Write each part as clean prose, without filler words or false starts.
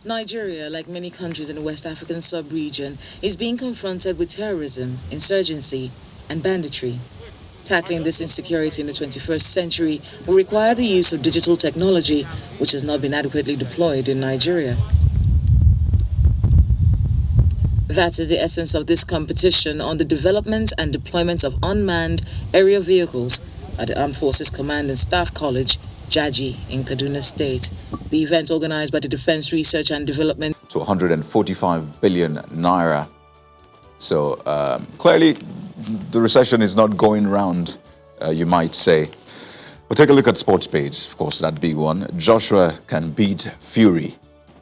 Nigeria, like many countries in the West African sub-region, is being confronted with terrorism, insurgency, and banditry. Tackling this insecurity in the 21st century will require the use of digital technology, which has not been adequately deployed in Nigeria. That is the essence of this competition on the development and deployment of unmanned aerial vehicles at the Armed Forces Command and Staff College, Jaji, in Kaduna State. The event, organized by the Defense Research and Development to 145 billion naira. So clearly, the recession is not going round, you might say. But take a look at sports page, of course, that big one. Joshua can beat Fury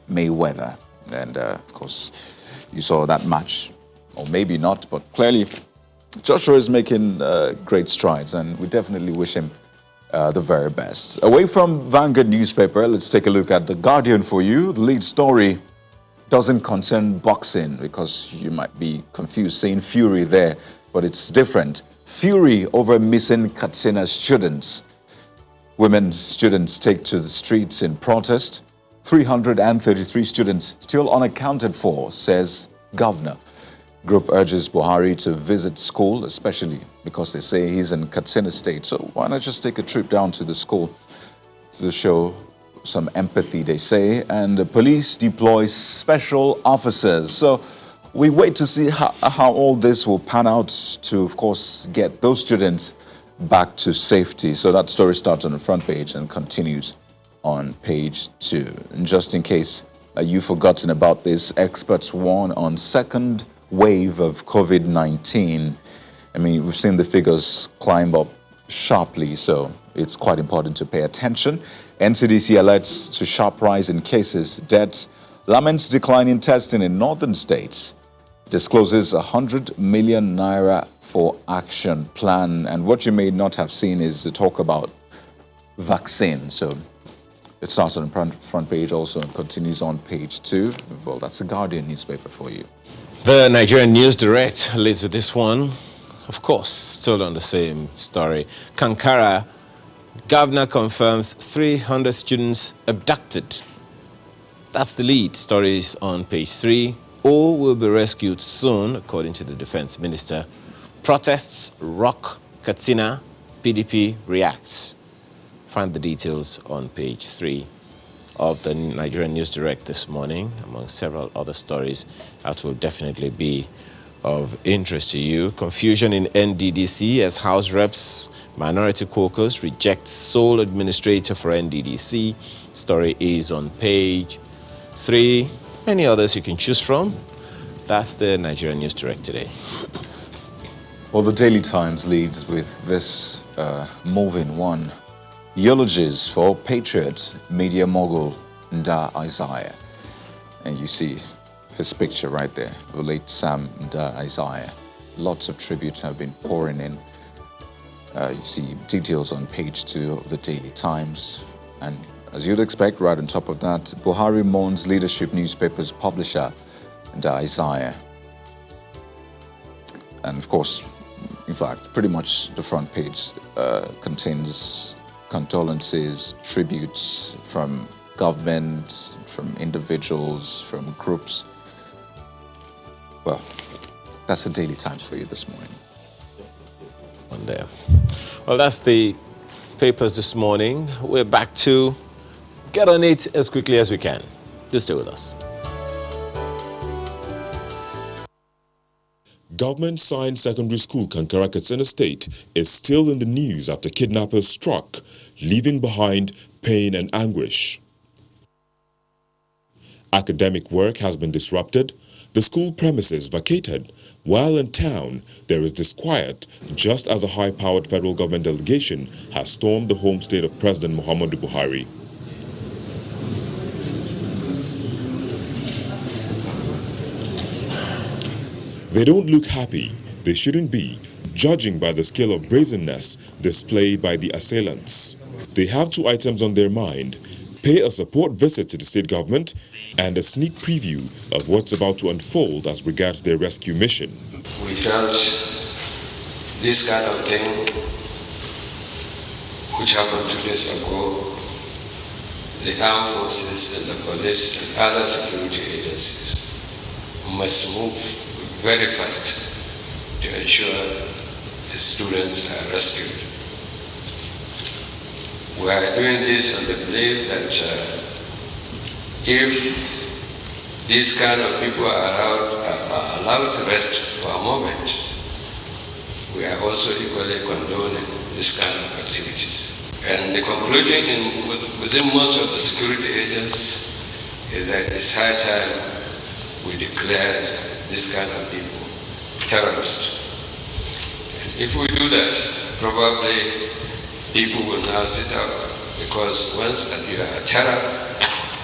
Mayweather. And of course, you saw that match, or maybe not, but clearly Joshua is making great strides, and we definitely wish him the very best. Away from Vanguard newspaper, let's take a look at The Guardian for you. The lead story doesn't concern boxing, because you might be confused saying Fury there, but it's different. Fury over missing Katsina students. Women students take to the streets in protest. 333 students still unaccounted for, says governor. Group urges Buhari to visit school, especially because they say he's in Katsina State. So why not just take a trip down to the school to show some empathy, they say. And the police deploy special officers. So we wait to see how all this will pan out to, of course, get those students back to safety. So that story starts on the front page and continues on page 2. And just in case you've forgotten about this, experts warn on second wave of COVID-19. I mean, we've seen the figures climb up sharply, so it's quite important to pay attention. NCDC alerts to sharp rise in cases, deaths, laments decline in testing in northern states, discloses 100 million naira for action plan. And what you may not have seen is the talk about vaccine. So it starts on the front page also and continues on page 2. Well, that's the Guardian newspaper for you. The Nigerian News Direct leads with this one. Of course, still on the same story. Kankara, governor confirms 300 students abducted. That's the lead. Stories on page 3. All will be rescued soon, according to the defense minister. Protests rock Katsina, PDP reacts. Find the details on page 3 of the Nigerian News Direct this morning, among several other stories that will definitely be of interest to you. Confusion in NDDC as House Reps Minority Caucus rejects sole administrator for NDDC. Story is on page 3. Many others you can choose from. That's the Nigerian News Direct today. Well, the Daily Times leads with this moving one. Eulogies for patriot media mogul Nda Isaiah. And you see his picture right there, the late Sam Nda Isaiah. Lots of tributes have been pouring in. You see details on page 2 of the Daily Times. And as you'd expect, right on top of that, Buhari mourns leadership newspaper's publisher Nda Isaiah. And of course, in fact, pretty much the front page contains condolences, tributes from government, from individuals, from groups. Well, that's the Daily Times for you this morning. On there. Well, that's the papers this morning. We're back to get on it as quickly as we can. Just stay with us. Government-signed secondary school Kankara, Katsina State is still in the news after kidnappers struck, leaving behind pain and anguish. Academic work has been disrupted, the school premises vacated, while in town there is disquiet just as a high-powered federal government delegation has stormed the home state of President Muhammadu Buhari. They don't look happy. They shouldn't be, judging by the scale of brazenness displayed by the assailants. They have 2 items on their mind: pay a support visit to the state government and a sneak preview of what's about to unfold as regards their rescue mission. We felt this kind of thing, which happened 2 days ago, the armed forces and the police and other security agencies must move very fast to ensure the students are rescued. We are doing this on the belief that if these kind of people are allowed to rest for a moment, we are also equally condoning this kind of activities. And the conclusion within most of the security agents is that it's high time we declare this kind of people terrorists. And if we do that, probably people will now sit up, because once you are a terror,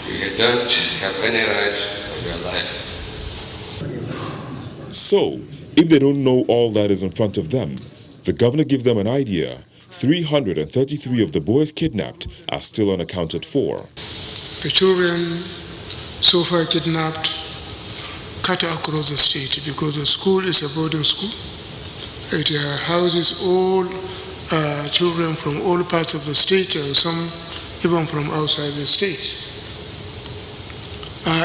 you don't have any right of your life. So, if they don't know all that is in front of them, the governor gives them an idea. 333 of the boys kidnapped are still unaccounted for. The children so far kidnapped cut across the state because the school is a boarding school. It houses all children from all parts of the state and some even from outside the state.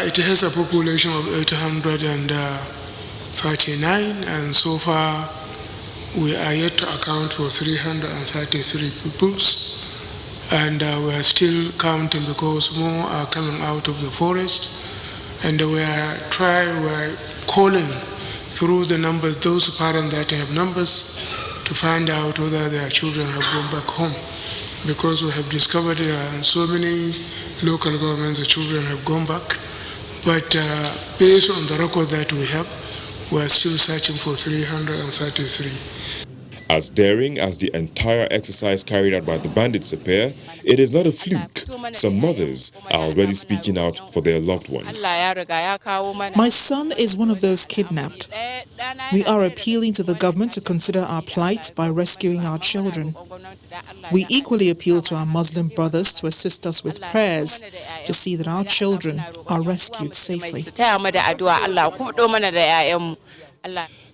It has a population of 839, and so far we are yet to account for 333 peoples, and we are still counting because more are coming out of the forest, and we are calling through the numbers those parents that have numbers to find out whether their children have gone back home, because we have discovered so many local governments the children have gone back, but based on the record that we have, we are still searching for 333. As daring as the entire exercise carried out by the bandits appear, it is not a fluke. Some mothers are already speaking out for their loved ones. My son is one of those kidnapped. We are appealing to the government to consider our plight by rescuing our children. We equally appeal to our Muslim brothers to assist us with prayers to see that our children are rescued safely.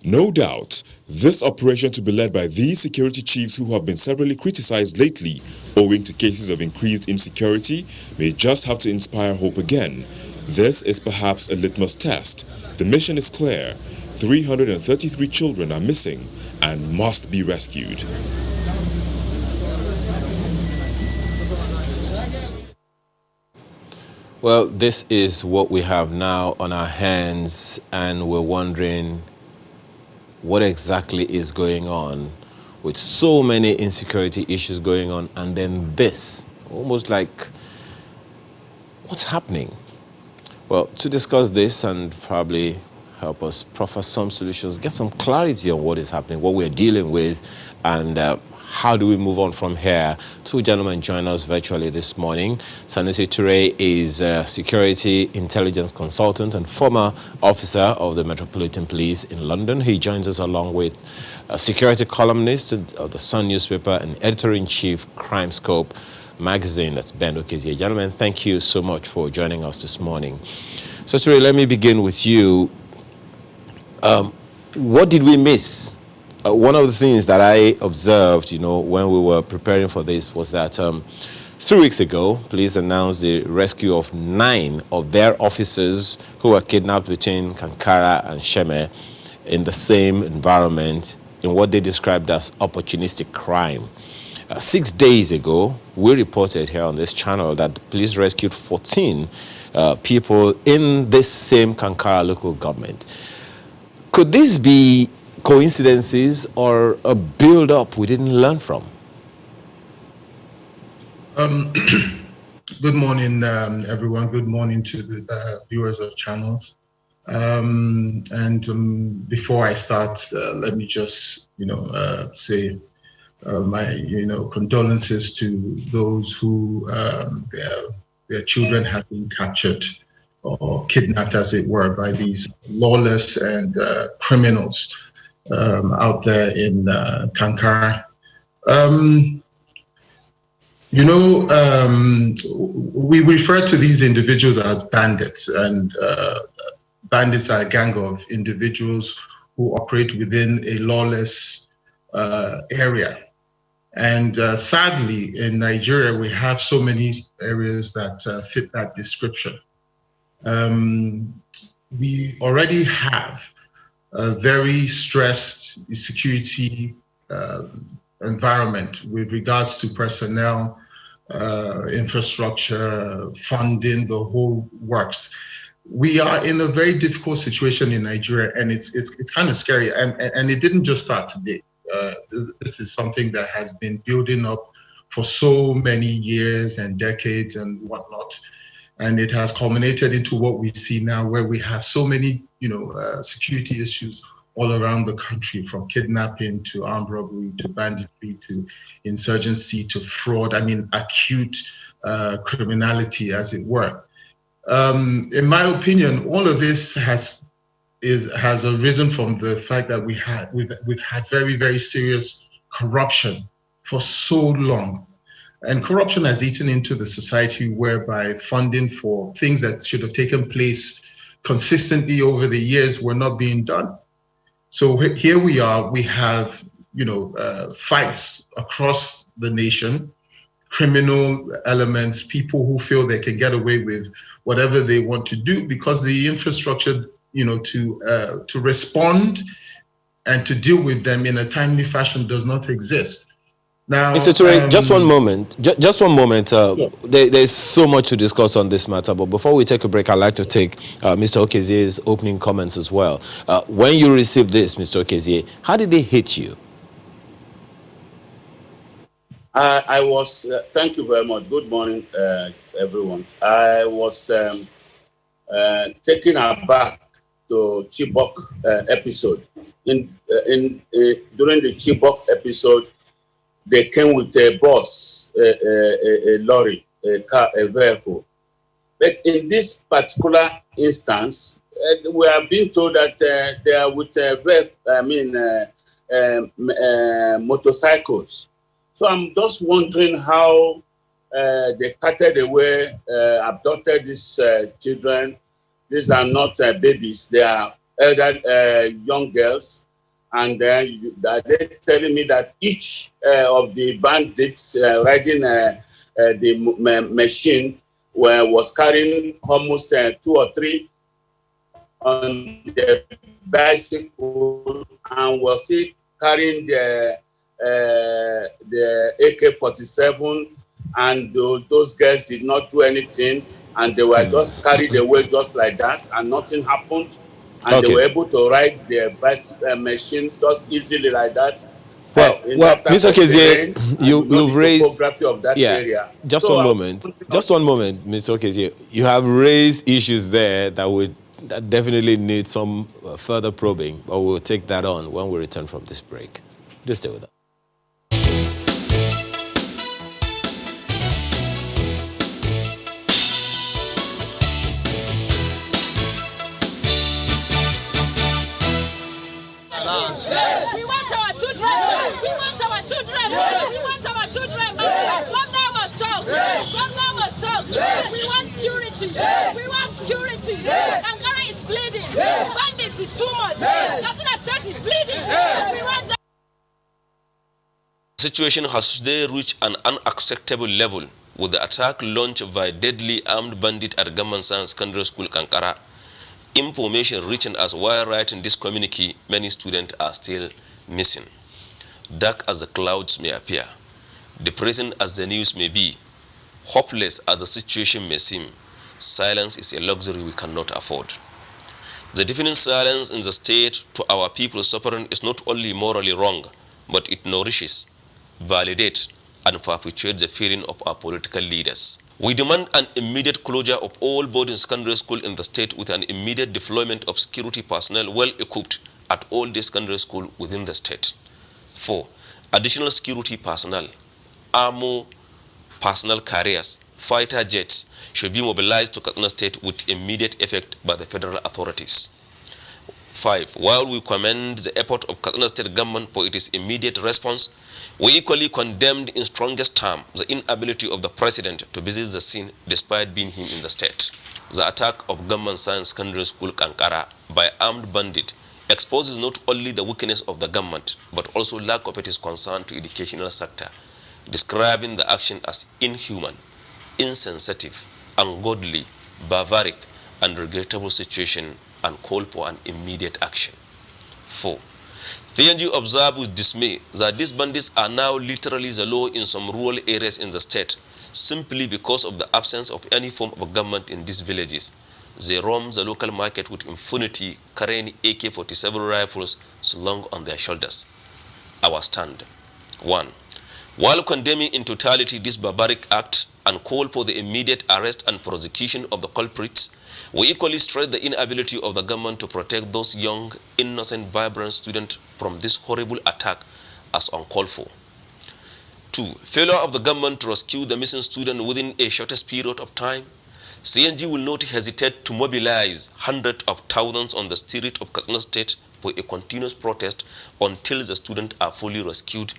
No doubt, this operation to be led by these security chiefs who have been severely criticized lately owing to cases of increased insecurity may just have to inspire hope again. This is perhaps a litmus test. The mission is clear. 333 children are missing and must be rescued. Well, this is what we have now on our hands, and we're wondering what exactly is going on with so many insecurity issues going on, and then this, almost like, what's happening? Well, to discuss this and probably help us proffer some solutions, get some clarity on what is happening, what we're dealing with, and how do we move on from here? Two gentlemen join us virtually this morning. Sanusi Ture is a security intelligence consultant and former officer of the Metropolitan Police in London. He joins us along with a security columnist of the Sun newspaper and editor-in-chief Crime Scope magazine. That's Ben Okezie. Gentlemen, thank you so much for joining us this morning. So Ture, let me begin with you. What did we miss? One of the things that I observed, when we were preparing for this was that 3 weeks ago, police announced the rescue of 9 of their officers who were kidnapped between Kankara and Sheme in the same environment in what they described as opportunistic crime. 6 days ago, we reported here on this channel that the police rescued 14 people in this same Kankara local government. Could this be coincidences or a build-up we didn't learn from? Good morning, everyone. Good morning to the viewers of channels. Before I start, let me just, say my, condolences to those who their children have been captured or kidnapped, as it were, by these lawless and criminals out there in Kankara. We refer to these individuals as bandits, and bandits are a gang of individuals who operate within a lawless area. And sadly, in Nigeria, we have so many areas that fit that description. We already have a very stressed security environment with regards to personnel, infrastructure, funding, the whole works. We are in a very difficult situation in Nigeria, and it's kind of scary. And it didn't just start today. This is something that has been building up for so many years and decades and whatnot, and it has culminated into what we see now, where we have so many, security issues all around the country, from kidnapping to armed robbery to banditry to insurgency to fraud. I mean, acute criminality, as it were. In my opinion, all of this has arisen from the fact that we've had very, very serious corruption for so long. And corruption has eaten into the society, whereby funding for things that should have taken place consistently over the years were not being done. So here we are, we have, fights across the nation, criminal elements, people who feel they can get away with whatever they want to do because the infrastructure, to respond and to deal with them in a timely fashion does not exist. Now, Mr. Ture, just one moment. Just one moment. There's so much to discuss on this matter, but before we take a break, I'd like to take Mr. Okezie's opening comments as well. When you received this, Mr. Okezie, how did it hit you? I was, thank you very much. Good morning, everyone. I was taken aback to Chibok episode. During the Chibok episode, they came with a bus, a lorry, a car, a vehicle. But in this particular instance, we are being told that they are with motorcycles. So I'm just wondering how they carted away, abducted these children. These are not babies; they are elder, young girls. And then they're telling me that each of the bandits riding the machine was carrying almost 2 or 3 on the bicycle and was still carrying the AK-47, and those girls did not do anything, and they were just carried away just like that, and nothing happened. And they were able to ride their bicycle machine just easily like that. Well, Mr. Okezie, you've raised topography of that area. Just one moment, Mr. Okezie. You have raised issues there that definitely need some further probing, but we'll take that on when we return from this break. Just stay with us. We want our children. We want our children. We want our children. Lockdown must stop. Lockdown must stop. We want security. We want security. Kankara is bleeding. Bandits is too much. Katsina State is bleeding. We want. The situation has today reached an unacceptable level with the attack launched by deadly armed bandit at Gamansan Secondary School, Kankara. Information reaching us while writing this communique, many students are still missing. Dark as the clouds may appear, depressing as the news may be, hopeless as the situation may seem, silence is a luxury we cannot afford. The deafening silence in the state to our people suffering is not only morally wrong, but it nourishes, validates, and perpetuates the feeling of our political leaders. We demand an immediate closure of all boarding secondary schools in the state with an immediate deployment of security personnel well equipped at all the secondary schools within the state. 4. Additional security personnel, armor personnel carriers, fighter jets should be mobilized to Katsina State with immediate effect by the federal authorities. 5. While we commend the effort of Katsina State government for its immediate response, we equally condemned in strongest terms the inability of the president to visit the scene despite being him in the state. The attack of Government Science Secondary School Kankara by armed bandits exposes not only the weakness of the government, but also lack of its concern to educational sector, describing the action as inhuman, insensitive, ungodly, barbaric, and regrettable situation, and call for an immediate action. 4. TNG observed with dismay that these bandits are now literally the law in some rural areas in the state, simply because of the absence of any form of government in these villages. They roam the local market with impunity, carrying AK-47 rifles slung on their shoulders. Our stand. 1. While condemning in totality this barbaric act and call for the immediate arrest and prosecution of the culprits, we equally stress the inability of the government to protect those young, innocent, vibrant students from this horrible attack as uncalled for. 2. Failure of the government to rescue the missing student within a shortest period of time. CNG will not hesitate to mobilize hundreds of thousands on the street of Katsina State for a continuous protest until the students are fully rescued.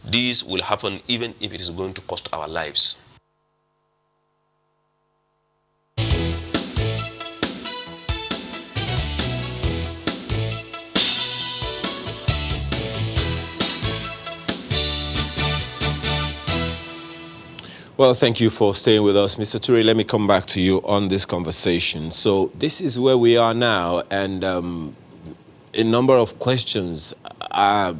This will happen even if it is going to cost our lives. Well, thank you for staying with us. Mr. Ture, let me come back to you on this conversation. So this is where we are now, and a number of questions are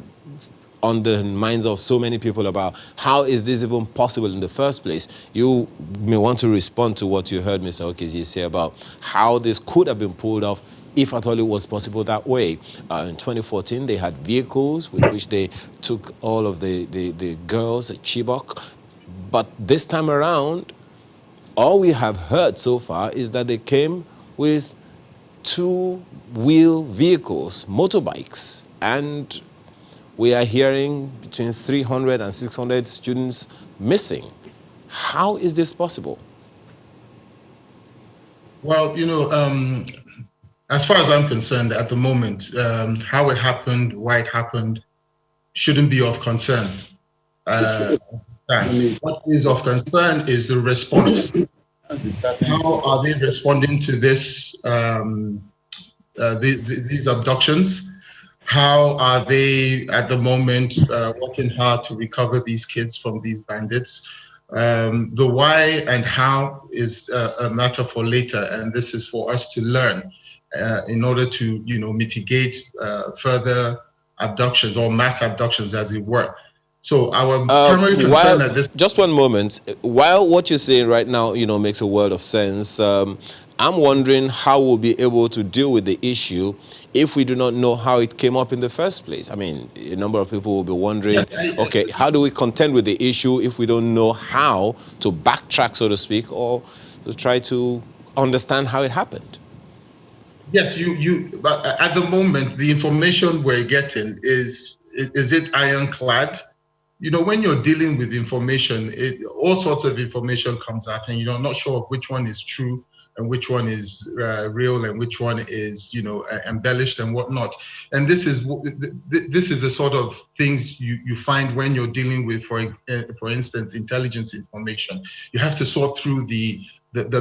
on the minds of so many people about how is this even possible in the first place. You may want to respond to what you heard Mr. Okezie say about how this could have been pulled off if at all it was possible that way. In 2014, they had vehicles with which they took all of the girls at Chibok. But this time around, all we have heard so far is that they came with two-wheel vehicles, motorbikes, and we are hearing between 300 and 600 students missing. How is this possible? Well, as far as I'm concerned, at the moment, how it happened, why it happened, shouldn't be of concern. What is of concern is the response. How are they responding to this, these abductions? How are they at the moment working hard to recover these kids from these bandits? The why and how is a matter for later, and this is for us to learn in order to, mitigate further abductions or mass abductions, as it were. So our primary concern at this... Just one moment. While what you're saying right now, makes a world of sense, I'm wondering how we'll be able to deal with the issue if we do not know how it came up in the first place. I mean, a number of people will be wondering, okay, how do we contend with the issue if we don't know how to backtrack, so to speak, or to try to understand how it happened? Yes, but at the moment, the information we're getting is it ironclad? When you're dealing with information, all sorts of information comes out, and you're not sure of which one is true and which one is real and which one is, embellished and whatnot. And this is the sort of things you find when you're dealing with, for instance, intelligence information. You have to sort through the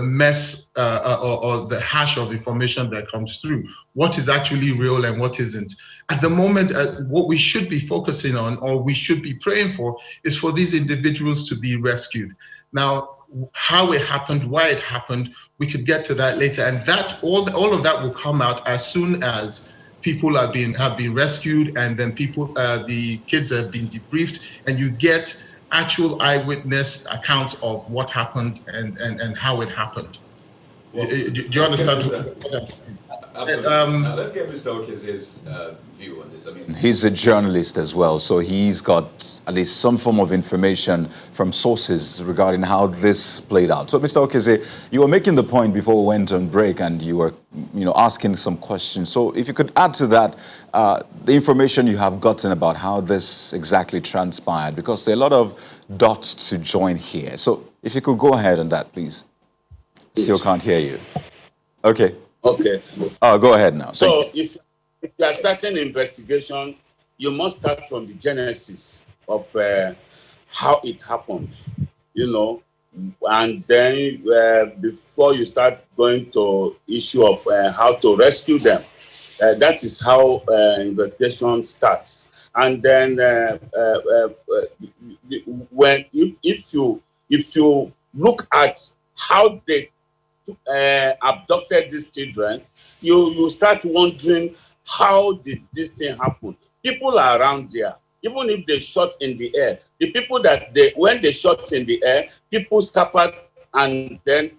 mess or the hash of information that comes through. What is actually real and what isn't. At the moment, what we should be focusing on, or we should be praying for, is for these individuals to be rescued. Now, how it happened, why it happened, we could get to that later. And that all of that will come out as soon as people have been rescued, and then the kids have been debriefed, and you get actual eyewitness accounts of what happened and how it happened. Well, do you understand what I'm saying? Absolutely. Now let's get Mr. Okezie's view on this. I mean, he's a journalist as well, so he's got at least some form of information from sources regarding how this played out. So, Mr. Okezie, you were making the point before we went on break, and you were, asking some questions. So, if you could add to that the information you have gotten about how this exactly transpired, because there are a lot of dots to join here. So, if you could go ahead on that, please. Still can't hear you. Okay. Okay. Oh, go ahead now. So if you are starting an investigation, you must start from the genesis of how it happened, and then before you start going to issue of how to rescue them. That is how investigation starts. And then when if you look at how they abducted these children, you start wondering, how did this thing happen? People are around there. Even if they shot in the air, the people that when they shot in the air, people scattered and then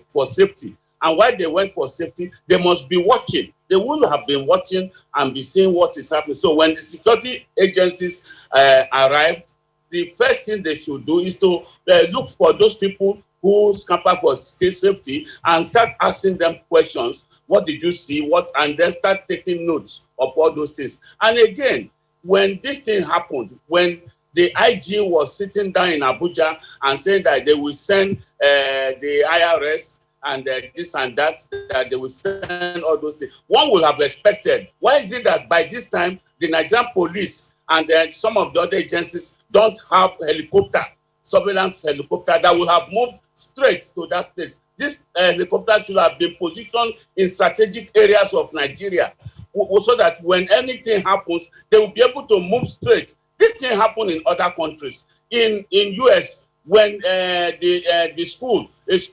for safety. And while they went for safety, they must be watching. They would have been watching and be seeing what is happening. So when the security agencies arrived, the first thing they should do is to look for those people who scamper for safety and start asking them questions. What did you see? And then start taking notes of all those things. And again, when this thing happened, when the IG was sitting down in Abuja and saying that they will send the IRS and this and that they will send all those things, one would have expected, why is it that by this time the Nigerian police and some of the other agencies don't have surveillance helicopter that would have moved straight to that place? This helicopter should have been positioned in strategic areas of Nigeria, so that when anything happens, they will be able to move straight. This thing happened in other countries. In US, when the school,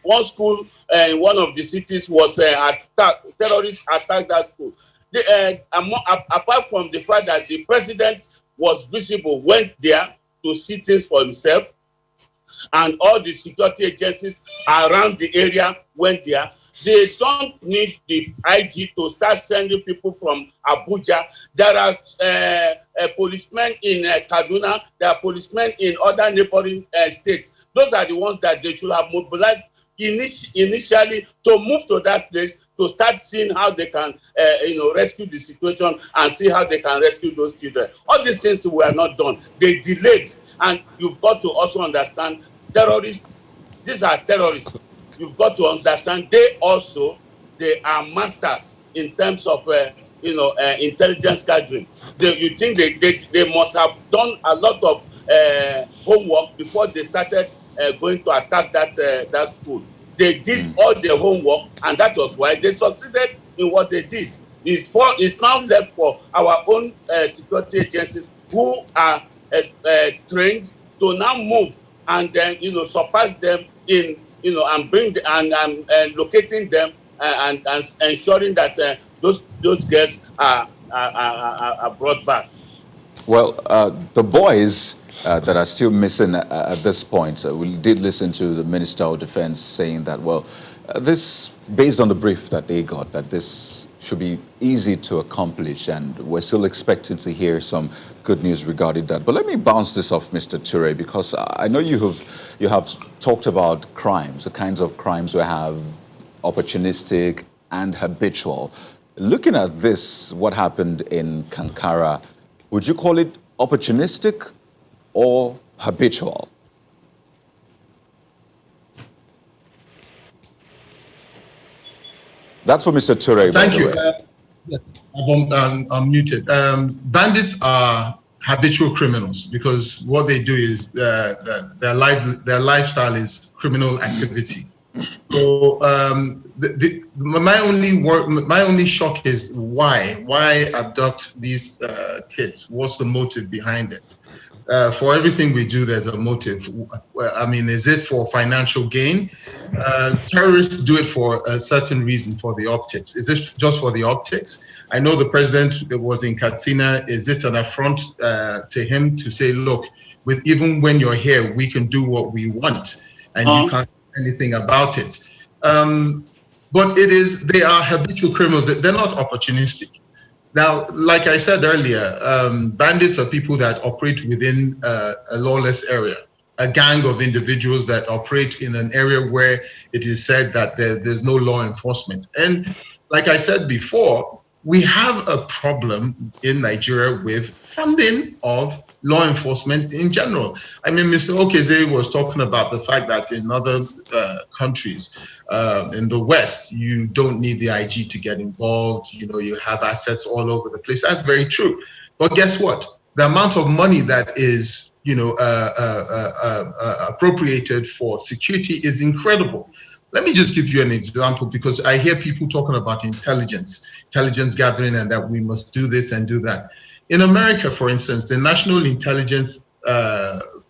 one school in one of the cities was attacked, terrorists attacked that school. Apart from the fact that the president was visible, went there to see things for himself, and all the security agencies around the area went there, they don't need the IG to start sending people from Abuja. There are policemen in Kaduna, there are policemen in other neighboring states. Those are the ones that they should have mobilized initially to move to that place to start seeing how they can rescue the situation and see how they can rescue those children. All these things were not done. They delayed. And you've got to also understand, terrorists, these are terrorists. You've got to understand they are masters in terms of intelligence gathering. You think they must have done a lot of homework before they started going to attack that school. They did all their homework, and that was why they succeeded in what they did. It's now left for our own security agencies who are trained to now move and then surpass them in and bring and locating them and ensuring that those girls are brought back. Well, the boys that are still missing at this point, we did listen to the Minister of Defense saying that, this, based on the brief that they got, that this should be easy to accomplish, and we're still expecting to hear some good news regarding that. But let me bounce this off Mr. Ture, because I know you have talked about crimes, the kinds of crimes we have, opportunistic and habitual. Looking at this, what happened in Kankara, would you call it opportunistic or habitual? That's for Mr. Ture. Thank you. I'm muted. Bandits are habitual criminals because what they do is their lifestyle is criminal activity. So my only shock is why abduct these kids? What's the motive behind it? For everything we do, there's a motive. I mean, is it for financial gain? Terrorists do it for a certain reason, for the optics. Is it just for the optics? I know the president was in Katsina. Is it an affront to him to say, look, even when you're here, we can do what we want, and you can't do anything about it? But they are habitual criminals. They're not opportunistic. Now, like I said earlier, bandits are people that operate within a lawless area, a gang of individuals that operate in an area where it is said that there's no law enforcement. And like I said before, we have a problem in Nigeria with funding of law enforcement in general. I mean, Mr. Okeze was talking about the fact that in other countries, in the West, you don't need the IG to get involved. You have assets all over the place. That's very true. But guess what? The amount of money that is, appropriated for security is incredible. Let me just give you an example, because I hear people talking about intelligence gathering, and that we must do this and do that. In America, for instance, the national intelligence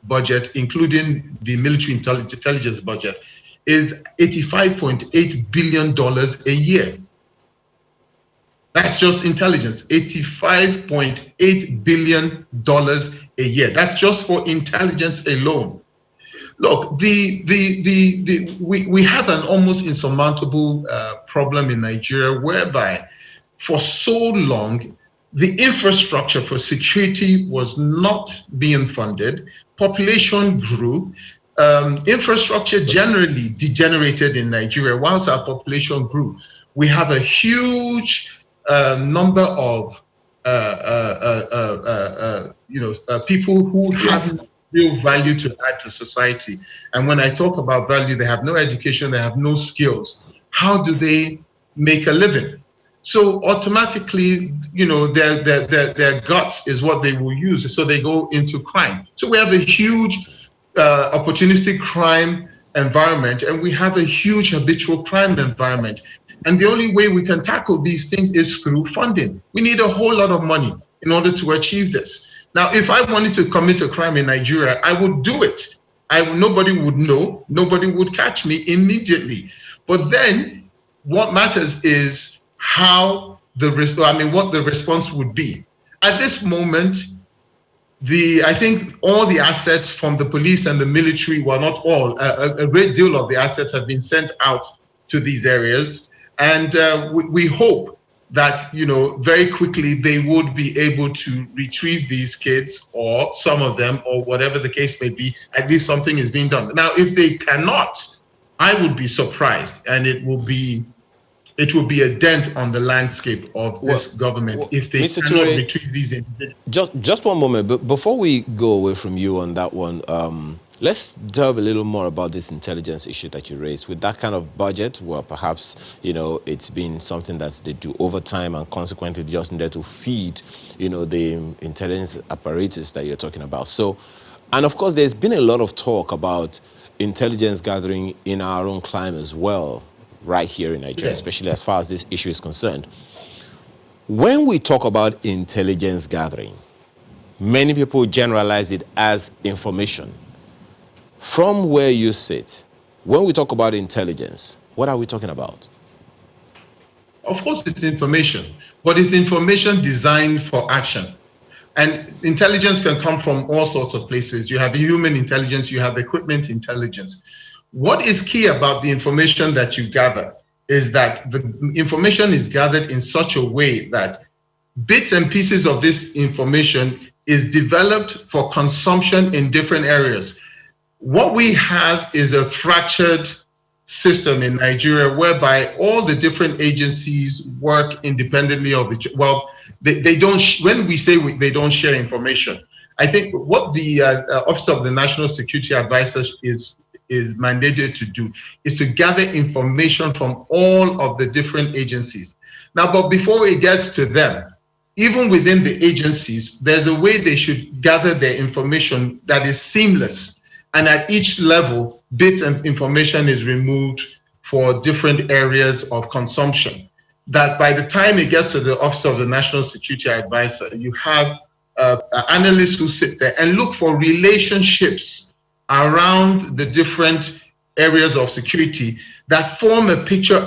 budget, including the military intelligence budget, is $85.8 billion a year. That's just intelligence, $85.8 billion a year. That's just for intelligence alone. Look, we have an almost insurmountable problem in Nigeria, whereby for so long, the infrastructure for security was not being funded. Population grew. Infrastructure generally degenerated in Nigeria whilst our population grew. We have a huge number of people who have real value to add to society. And when I talk about value, they have no education, they have no skills. How do they make a living? So automatically, their guts is what they will use. So they go into crime. So we have a huge opportunistic crime environment, and we have a huge habitual crime environment. And the only way we can tackle these things is through funding. We need a whole lot of money in order to achieve this. Now, if I wanted to commit a crime in Nigeria, I would do it. Nobody would know, nobody would catch me immediately. But then what matters is what the response would be. At this moment, I think all the assets from the police and the military, well, not all, a great deal of the assets have been sent out to these areas. And we hope that, very quickly they would be able to retrieve these kids, or some of them, or whatever the case may be. At least something is being done. Now, if they cannot, I would be surprised, and it will be a dent on the landscape of this government if they cannot retrieve these individuals. Just one moment, but before we go away from you on that one, let's delve a little more about this intelligence issue that you raised. With that kind of budget, well, perhaps, it's been something that they do over time, and consequently just needed to feed, the intelligence apparatus that you're talking about. So, and of course, there's been a lot of talk about intelligence gathering in our own climate as well, right here in Nigeria, especially as far as this issue is concerned. When we talk about intelligence gathering, many people generalize it as information. From where you sit, when we talk about intelligence, what are we talking about? Of course, it's information, but it's information designed for action. And intelligence can come from all sorts of places. You have human intelligence, you have equipment intelligence. What is key about the information that you gather is that the information is gathered in such a way that bits and pieces of this information is developed for consumption in different areas. What we have is a fractured system in Nigeria, whereby all the different agencies work independently of each other. Well, they don't, when we say they don't share information, I think what the Office of the National Security Advisor is mandated to do is to gather information from all of the different agencies. Now, but before it gets to them, even within the agencies, there's a way they should gather their information that is seamless. And at each level, bits and information is removed for different areas of consumption. That by the time it gets to the Office of the National Security Advisor, you have analysts who sit there and look for relationships around the different areas of security that form a picture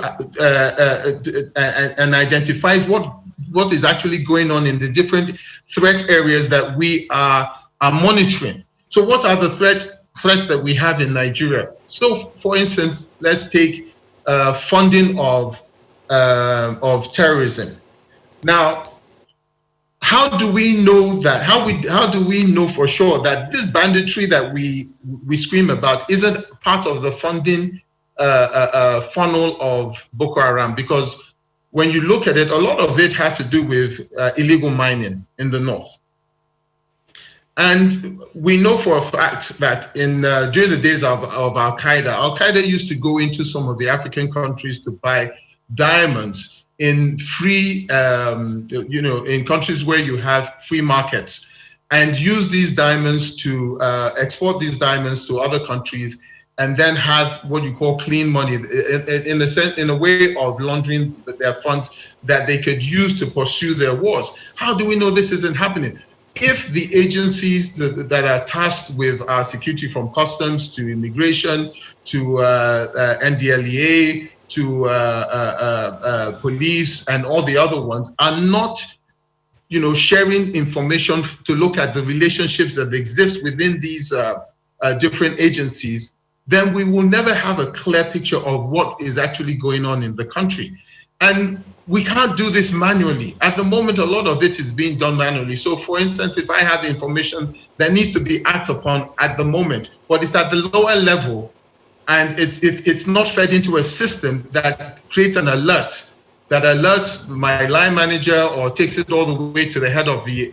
and identifies what is actually going on in the different threat areas that we are monitoring. So what are the threats that we have in Nigeria? So for instance, let's take funding of terrorism. Now, how do we know that? How do we know for sure that this banditry that we scream about isn't part of the funding funnel of Boko Haram? Because when you look at it, a lot of it has to do with illegal mining in the north. And we know for a fact that during the days of Al-Qaeda used to go into some of the African countries to buy diamonds in free, in countries where you have free markets, and use these diamonds to export these diamonds to other countries and then have what you call clean money, in a sense, in a way of laundering their funds that they could use to pursue their wars. How do we know this isn't happening? If the agencies that are tasked with our security, from customs to immigration to NDLEA to police and all the other ones, are not sharing information to look at the relationships that exist within these different agencies, then we will never have a clear picture of what is actually going on in the country. And we can't do this manually. At the moment, a lot of it is being done manually. So for instance, if I have information that needs to be acted upon at the moment, but it's at the lower level, and it's not fed into a system that creates an alert, that alerts my line manager or takes it all the way to the head of the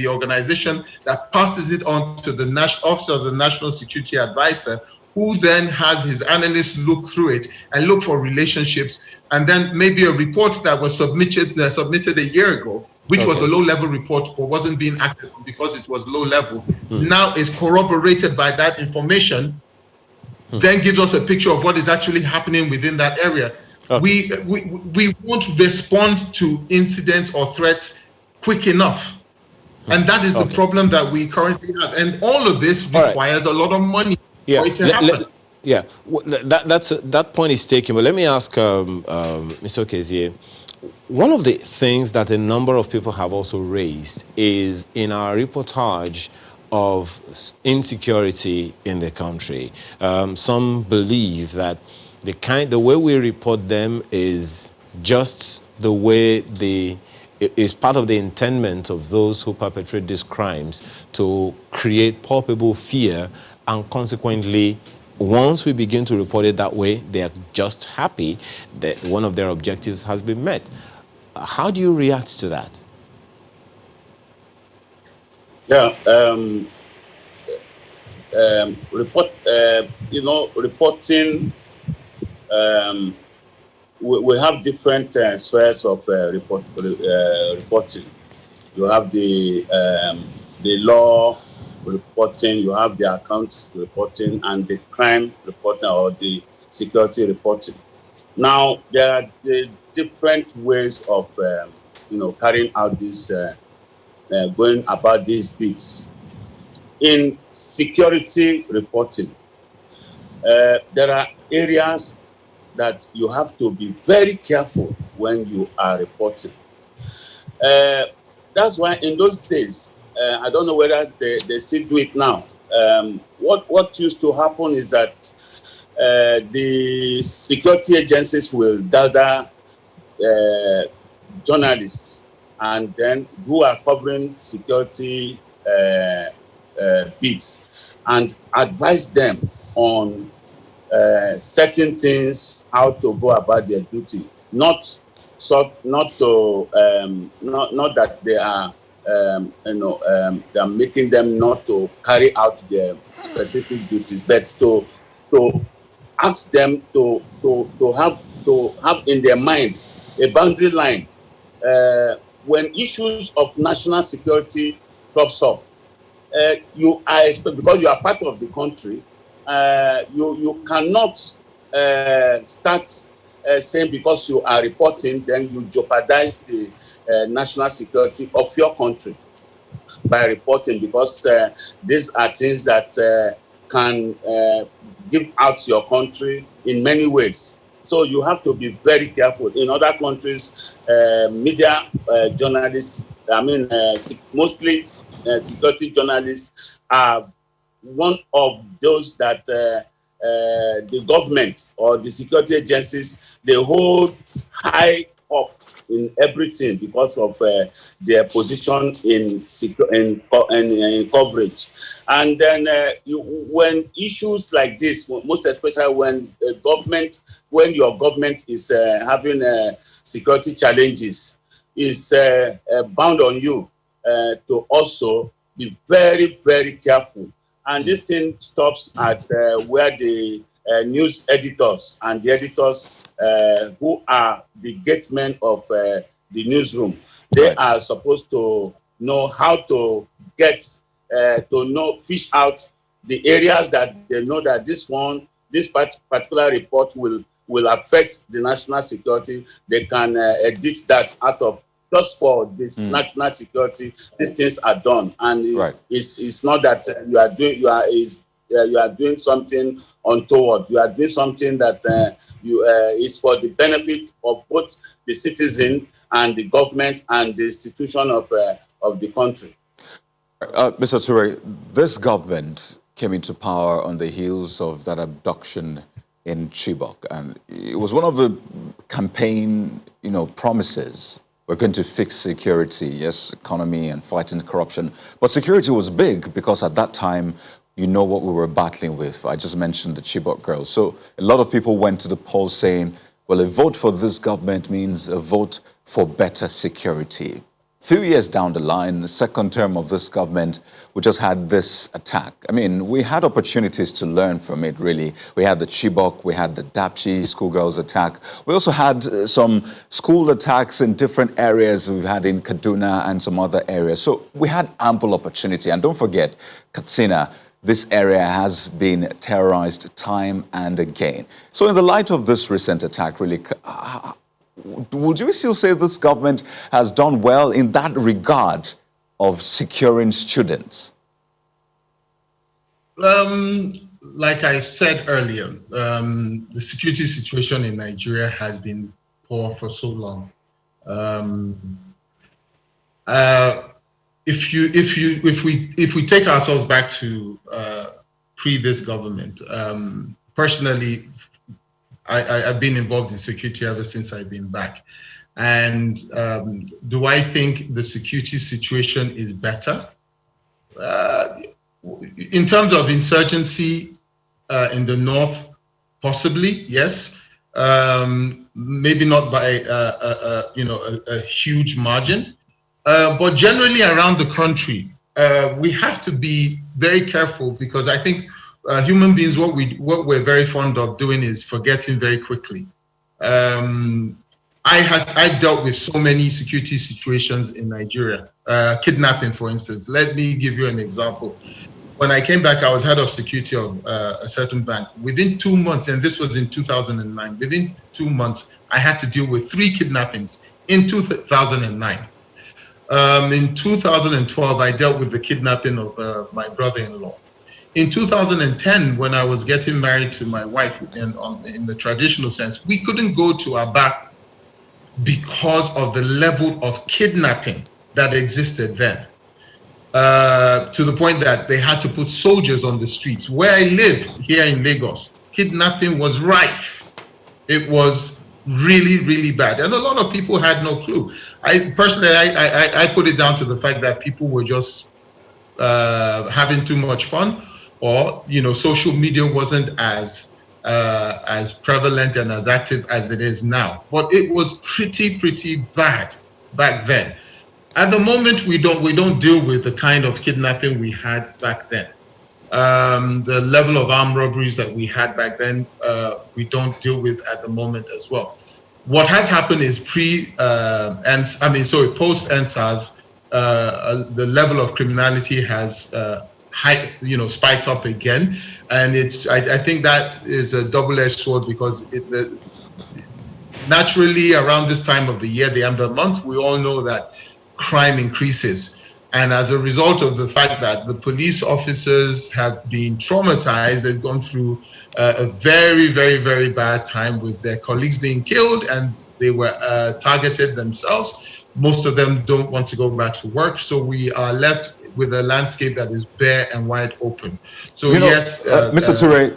organization, that passes it on to the Office of the National Security Advisor, who then has his analysts look through it and look for relationships, and then maybe a report that was submitted a year ago, which was a low-level report or wasn't being acted on because it was low level, now is corroborated by that information, then gives us a picture of what is actually happening within that area. We won't respond to incidents or threats quick enough. And that is the problem that we currently have. And all of this requires a lot of money for it to happen. That point is taken. But let me ask Mr. Okezie, one of the things that a number of people have also raised is in our reportage of insecurity in the country. Some believe that the way we report them is just the way is part of the intendment of those who perpetrate these crimes to create palpable fear, and consequently, once we begin to report it that way, they are just happy that one of their objectives has been met. How do you react to that? Yeah, reporting. We have different spheres of reporting. You have the law reporting, you have the accounts reporting, and the crime reporting or the security reporting. Now there are the different ways of carrying out this. Going about these bits. In security reporting, there are areas that you have to be very careful when you are reporting. That's why in those days, I don't know whether they still do it now. What used to happen is that the security agencies will gather journalists and then who are covering security bits and advise them on certain things, how to go about their duty. Not that they are they are making them not to carry out their specific duties, but to ask them to have in their mind a boundary line. When issues of national security crops up, you are because you are part of the country, you cannot start saying because you are reporting, then you jeopardize the national security of your country by reporting, because these are things that can give out your country in many ways. So you have to be very careful. In other countries, media journalists, mostly security journalists, are one of those that the government or the security agencies, they hold high up in everything because of their position in coverage. And then when issues like this, most especially when your government is having security challenges, is bound on you to also be very, very careful. And this thing stops at where the news editors and the editors who are the gatemen of the newsroom, they are supposed to know how to fish out the areas that they know that this one this particular report will affect the national security, they can edit that out of just for this national security. These things are done, and it's not that you are doing something untoward. You are doing something that is for the benefit of both the citizen and the government and the institution of the country. Mr. Toure, this government came into power on the heels of that abduction in Chibok, and it was one of the campaign, promises. We're going to fix security, yes, economy and fighting corruption. But security was big because at that time, what we were battling with. I just mentioned the Chibok girls. So a lot of people went to the polls saying, well, a vote for this government means a vote for better security. Few years down the line, the second term of this government, we just had this attack. I mean, we had opportunities to learn from it, really. We had the Chibok, we had the Dapchi schoolgirls attack. We also had some school attacks in different areas. We've had in Kaduna and some other areas. So we had ample opportunity. And don't forget, Katsina, this area has been terrorized time and again. So in the light of this recent attack, really, would you still say this government has done well in that regard of securing students? Like I said earlier, the security situation in Nigeria has been poor for so long. If we take ourselves back to pre this government, personally, I've been involved in security ever since I've been back. And do I think the security situation is better? In terms of insurgency in the north, possibly, yes. Maybe not by a huge margin. But generally around the country, we have to be very careful because I think human beings, what we're very fond of doing is forgetting very quickly. I dealt with so many security situations in Nigeria, kidnapping, for instance. Let me give you an example. When I came back, I was head of security of a certain bank. Within 2 months, and this was in 2009, within 2 months, I had to deal with 3 kidnappings in 2009. In 2012, I dealt with the kidnapping of my brother-in-law. In 2010, when I was getting married to my wife in the traditional sense, we couldn't go to Aba because of the level of kidnapping that existed then. To the point that they had to put soldiers on the streets. Where I live here in Lagos, kidnapping was rife. It was really, really bad. And a lot of people had no clue. I put it down to the fact that people were just having too much fun, or social media wasn't as prevalent and as active as it is now. But it was pretty bad back then. At the moment, we don't deal with the kind of kidnapping we had back then. The level of armed robberies that we had back then, we don't deal with at the moment as well. What has happened is post-EndSARS, the level of criminality has spiked up again, and I think that is a double-edged sword because naturally around this time of the year, the Amber month, we all know that crime increases, and as a result of the fact that the police officers have been traumatized, they've gone through a very, very, very bad time with their colleagues being killed, and they were targeted themselves. Most of them don't want to go back to work, so we are left with a landscape that is bare and wide open. So yes, Mr. Toure,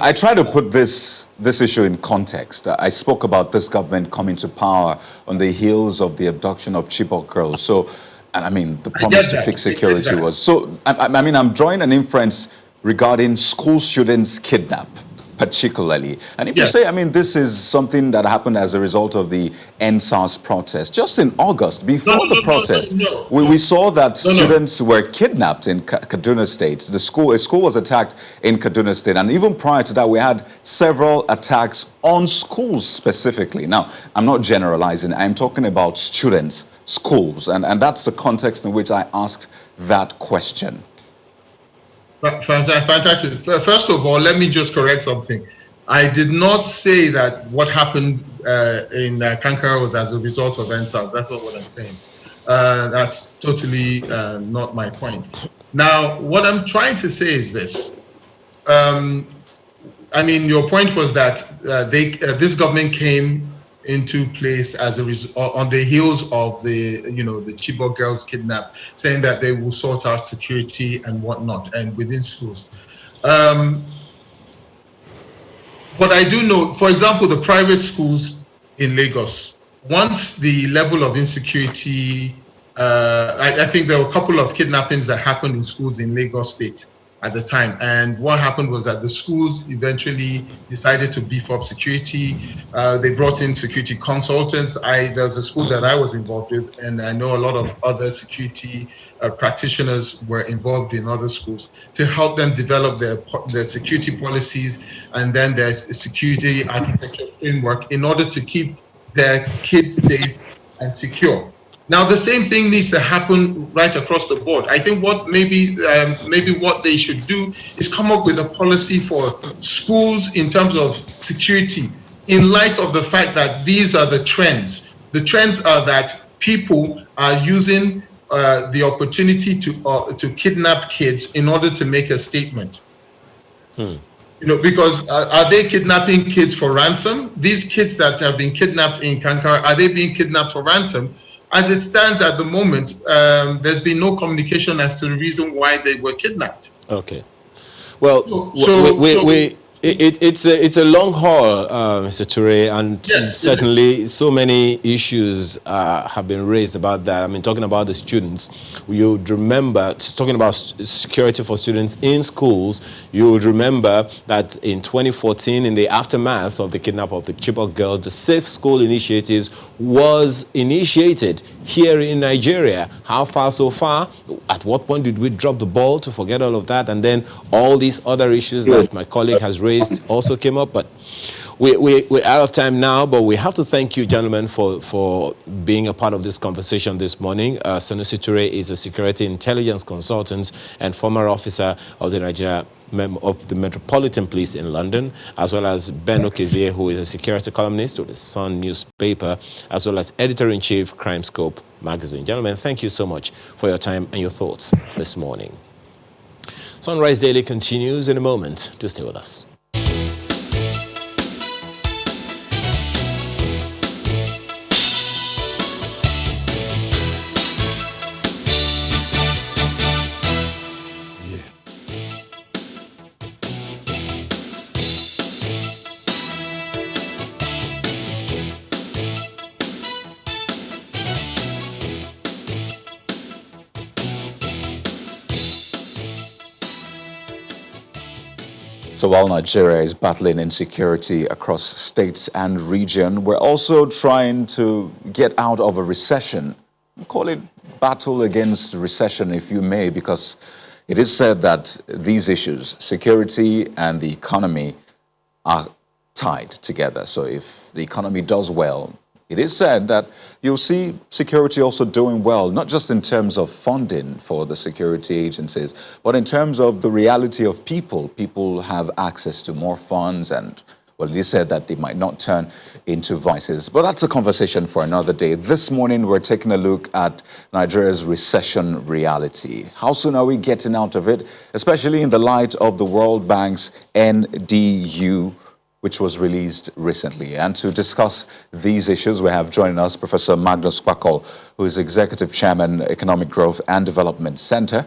I try to put this issue in context. I spoke about this government coming to power on the heels of the abduction of Chibok girls. So, the promise to fix security was so. I'm drawing an inference regarding school students kidnapped, particularly. And if you say, this is something that happened as a result of the EndSARS protest, just in August, before the protest, we saw that students were kidnapped in Kaduna State. A school was attacked in Kaduna State. And even prior to that, we had several attacks on schools specifically. Now, I'm not generalizing. I'm talking about students, schools. And that's the context in which I asked that question. Fantastic. First of all, let me just correct something. I did not say that what happened in Kankara was as a result of NSAS. That's not what I'm saying. That's totally not my point. Now, what I'm trying to say is this. I mean, your point was that this government came into place as a result on the heels of the the Chibok girls kidnapped, saying that they will sort out security and whatnot and within schools. But I do know, for example, the private schools in Lagos, once the level of insecurity, I think there were a couple of kidnappings that happened in schools in Lagos State at the time. And what happened was that the schools eventually decided to beef up security. They brought in security consultants. There was a school that I was involved with, and I know a lot of other security practitioners were involved in other schools to help them develop their security policies and then their security architecture framework in order to keep their kids safe and secure. Now, the same thing needs to happen right across the board. I think what maybe what they should do is come up with a policy for schools in terms of security, in light of the fact that these are the trends. The trends are that people are using the opportunity to kidnap kids in order to make a statement. Because are they kidnapping kids for ransom? These kids that have been kidnapped in Kankara, are they being kidnapped for ransom? As it stands at the moment, there's been no communication as to the reason why they were kidnapped. Okay. Well, it's a long haul, Mr. Toure, and yes, certainly so many issues have been raised about that. I mean, talking about the students, you would remember, talking about security for students in schools, you would remember that in 2014, in the aftermath of the kidnap of the Chibok girls, the Safe School Initiatives was initiated here in Nigeria. How far so far? At what point did we drop the ball to forget all of that? And then all these other issues that my colleague has raised also came up. But we're out of time now, but we have to thank you, gentlemen, for being a part of this conversation this morning. Sanusi Toure is a security intelligence consultant and former officer of the Nigeria of the Metropolitan Police in London, as well as Ben Okezie, who is a security columnist with the Sun newspaper, as well as editor-in-chief, Crime Scope magazine. Gentlemen, thank you so much for your time and your thoughts this morning. Sunrise Daily continues in a moment. Do stay with us. So while Nigeria is battling insecurity across states and region, we're also trying to get out of a recession. Call it battle against recession, if you may, because it is said that these issues, security and the economy, are tied together. So if the economy does well, it is said that you'll see security also doing well, not just in terms of funding for the security agencies, but in terms of the reality of people. People have access to more funds and, well, it is said that they might not turn into vices. But that's a conversation for another day. This morning, we're taking a look at Nigeria's recession reality. How soon are we getting out of it, especially in the light of the World Bank's NDU, which was released recently. And to discuss these issues, we have joining us Professor Magnus Kwakol, who is Executive Chairman, Economic Growth and Development Center,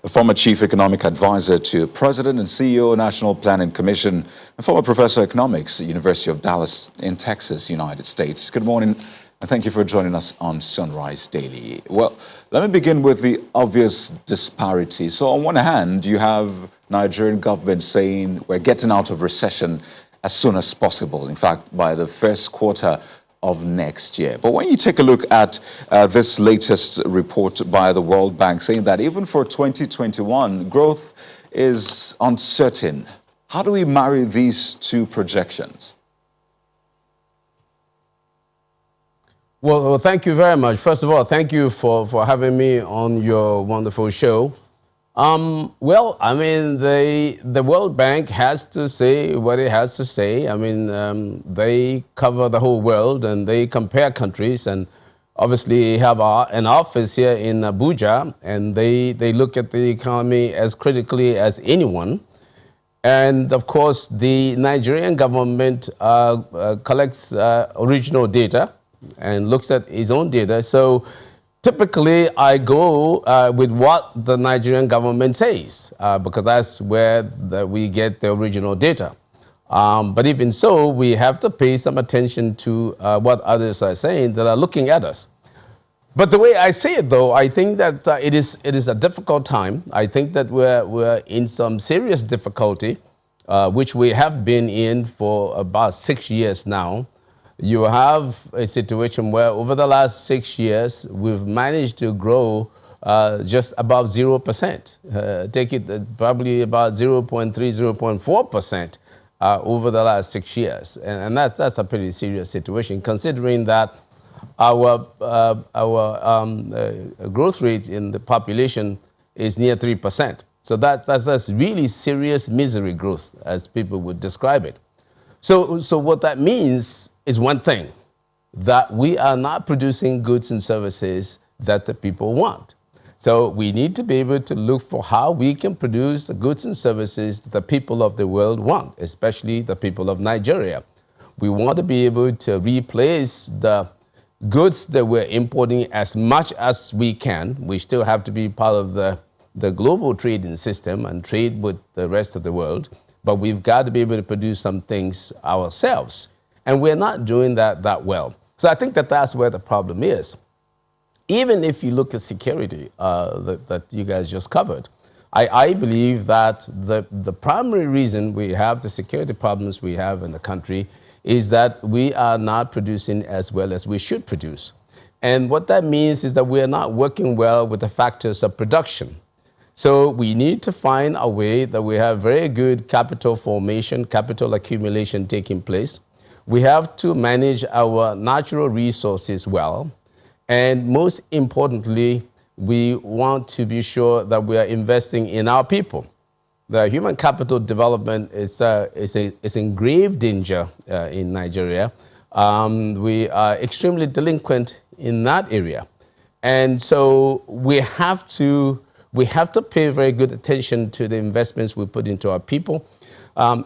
a former Chief Economic Advisor to President and CEO, National Planning Commission, and former Professor of Economics at University of Dallas in Texas, United States. Good morning, and thank you for joining us on Sunrise Daily. Well, let me begin with the obvious disparity. So on one hand, you have Nigerian government saying we're getting out of recession as soon as possible, in fact, by the first quarter of next year. But when you take a look at this latest report by the World Bank saying that even for 2021, growth is uncertain, how do we marry these two projections? Well, thank you very much. First of all, thank you for having me on your wonderful show. Well, I mean, the World Bank has to say what it has to say. I mean, they cover the whole world and they compare countries, and obviously have an office here in Abuja, and they look at the economy as critically as anyone. And of course, the Nigerian government collects original data and looks at its own data. So typically, I go with what the Nigerian government says, because that's where we get the original data. But even so, we have to pay some attention to what others are saying that are looking at us. But the way I see it, though, I think that it is a difficult time. I think that we're in some serious difficulty, which we have been in for about 6 years now. You have a situation where over the last 6 years, we've managed to grow just about 0%. Take it probably about 0.3, 0.4% over the last 6 years. And that's a pretty serious situation, considering that our growth rate in the population is near 3%. So that's really serious misery growth, as people would describe it. So what that means is one thing, that we are not producing goods and services that the people want. So we need to be able to look for how we can produce the goods and services that the people of the world want, especially the people of Nigeria. We want to be able to replace the goods that we're importing as much as we can. We still have to be part of the global trading system and trade with the rest of the world, but we've got to be able to produce some things ourselves. And we're not doing that well. So I think that's where the problem is. Even if you look at security that you guys just covered, I believe that the primary reason we have the security problems we have in the country is that we are not producing as well as we should produce. And what that means is that we are not working well with the factors of production. So we need to find a way that we have very good capital formation, capital accumulation taking place. We have to manage our natural resources well. And most importantly, we want to be sure that we are investing in our people. The human capital development is in grave danger in Nigeria. We are extremely delinquent in that area. And so we have to pay very good attention to the investments we put into our people.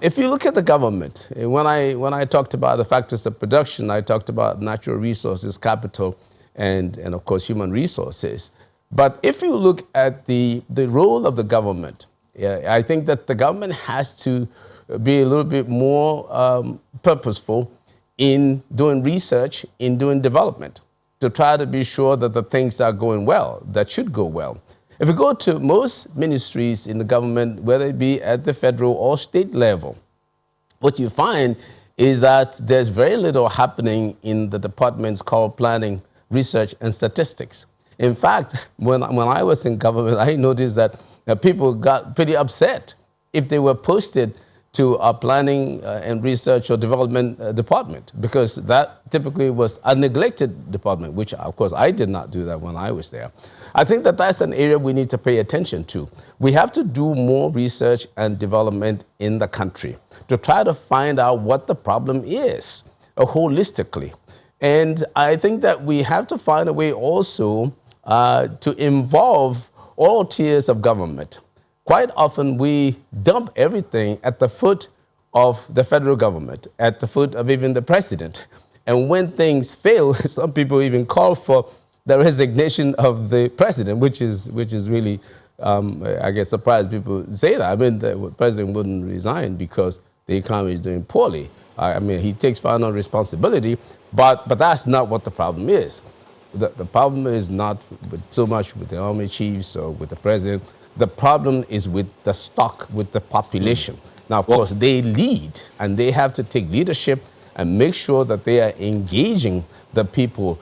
If you look at the government, when I talked about the factors of production, I talked about natural resources, capital, and of course human resources. But if you look at the role of the government, I think that the government has to be a little bit more purposeful in doing research, in doing development, to try to be sure that the things are going well, that should go well. If you go to most ministries in the government, whether it be at the federal or state level, what you find is that there's very little happening in the departments called planning, research, and statistics. In fact, when I was in government, I noticed that people got pretty upset if they were posted to a planning and research or development department, because that typically was a neglected department, which of course I did not do that when I was there. I think that that's an area we need to pay attention to. We have to do more research and development in the country to try to find out what the problem is holistically. And I think that we have to find a way also to involve all tiers of government. Quite often we dump everything at the foot of the federal government, at the foot of even the president. And when things fail, some people even call for the resignation of the president, which is really, I guess, surprised people say that. I mean, the president wouldn't resign because the economy is doing poorly. I mean, he takes final responsibility, but that's not what the problem is. The problem is not so much with the army chiefs or with the president. The problem is with the stock, with the population. Now, of course, they lead, and they have to take leadership and make sure that they are engaging the people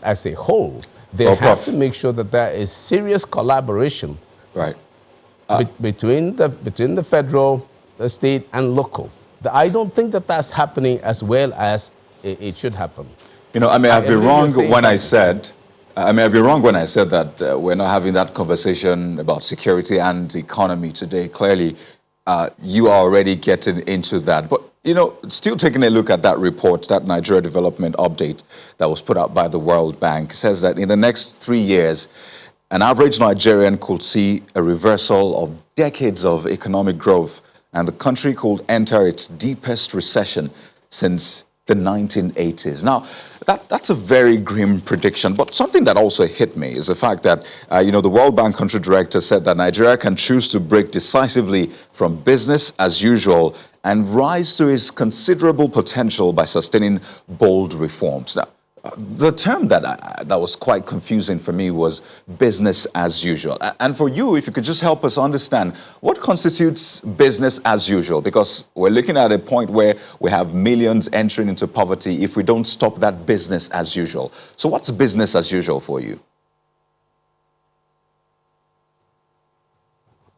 as a whole. They have to make sure that there is serious collaboration, right, between the federal, the state, and local. I don't think that that's happening as well as it should happen. You know, I may have been wrong when I said I may have been wrong when I said that we're not having that conversation about security and economy today. Clearly, you are already getting into that. But, you know, still taking a look at that report, that Nigeria Development Update that was put out by the World Bank, says that in the next 3 years, an average Nigerian could see a reversal of decades of economic growth, and the country could enter its deepest recession since the 1980s. Now, that's a very grim prediction, but something that also hit me is the fact that, you know, the World Bank country director said that Nigeria can choose to break decisively from business as usual and rise to its considerable potential by sustaining bold reforms. Now, the term that was quite confusing for me was business as usual. And for you, if you could just help us understand what constitutes business as usual, because we're looking at a point where we have millions entering into poverty if we don't stop that business as usual. So what's business as usual for you?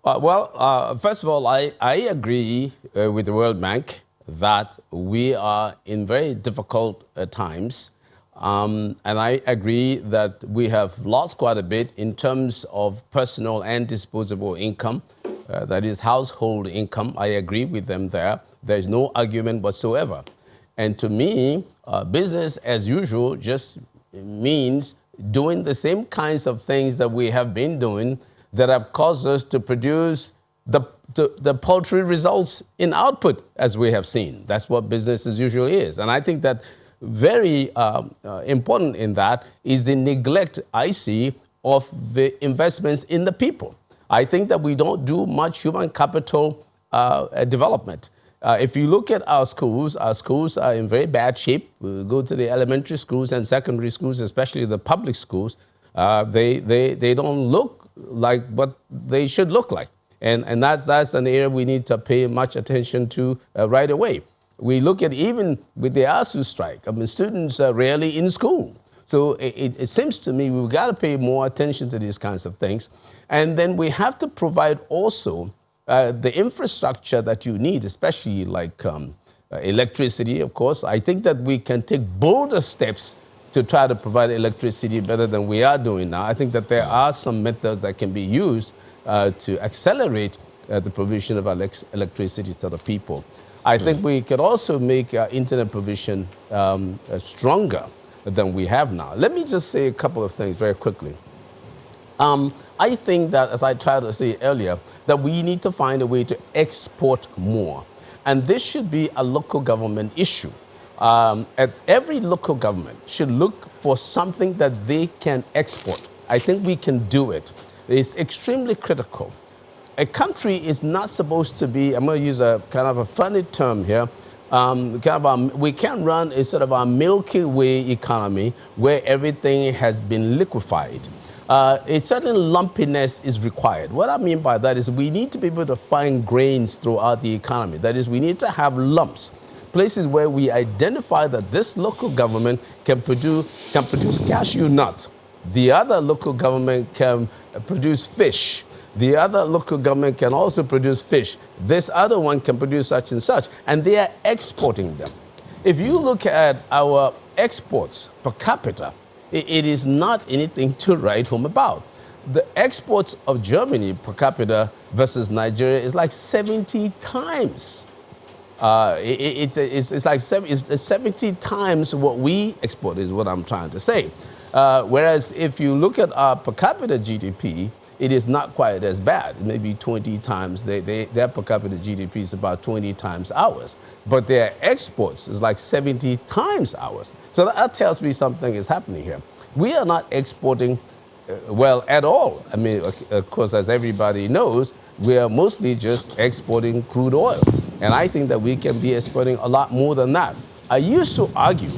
First of all, I agree with the World Bank that we are in very difficult times. And I agree that we have lost quite a bit in terms of personal and disposable income, that is household income. I agree with them there. There's no argument whatsoever. And to me, business as usual just means doing the same kinds of things that we have been doing that have caused us to produce the paltry results in output, as we have seen. That's what business as usual is. And I think that very important in that is the neglect I see of the investments in the people. I think that we don't do much human capital development. If you look at our schools are in very bad shape. We go to the elementary schools and secondary schools, especially the public schools. They don't look like what they should look like. And that's an area we need to pay much attention to right away. We look at even with the ASU strike, I mean, students are rarely in school. So it seems to me we've got to pay more attention to these kinds of things. And then we have to provide also the infrastructure that you need, especially like electricity, of course. I think that we can take bolder steps to try to provide electricity better than we are doing now. I think that there are some methods that can be used to accelerate the provision of electricity to the people. I think we could also make internet provision stronger than we have now. Let me just say a couple of things very quickly. I think that, as I tried to say earlier, that we need to find a way to export more. And this should be a local government issue. Every local government should look for something that they can export. I think we can do it. It's extremely critical. A country is not supposed to be, I'm going to use a kind of a funny term here, we can't run a sort of a Milky Way economy where everything has been liquefied. A certain lumpiness is required. What I mean by that is we need to be able to find grains throughout the economy. That is, we need to have lumps, places where we identify that this local government can produce cashew nuts. The other local government can produce fish. The other local government can also produce fish. This other one can produce such and such, and they are exporting them. If you look at our exports per capita, it is not anything to write home about. The exports of Germany per capita versus Nigeria is like 70 times. It's like 70 times what we export is what I'm trying to say. Whereas if you look at our per capita GDP, it is not quite as bad. Maybe 20 times. Their per capita GDP is about 20 times ours. But their exports is like 70 times ours. So that tells me something is happening here. We are not exporting well at all. I mean, of course, as everybody knows, we are mostly just exporting crude oil. And I think that we can be exporting a lot more than that. I used to argue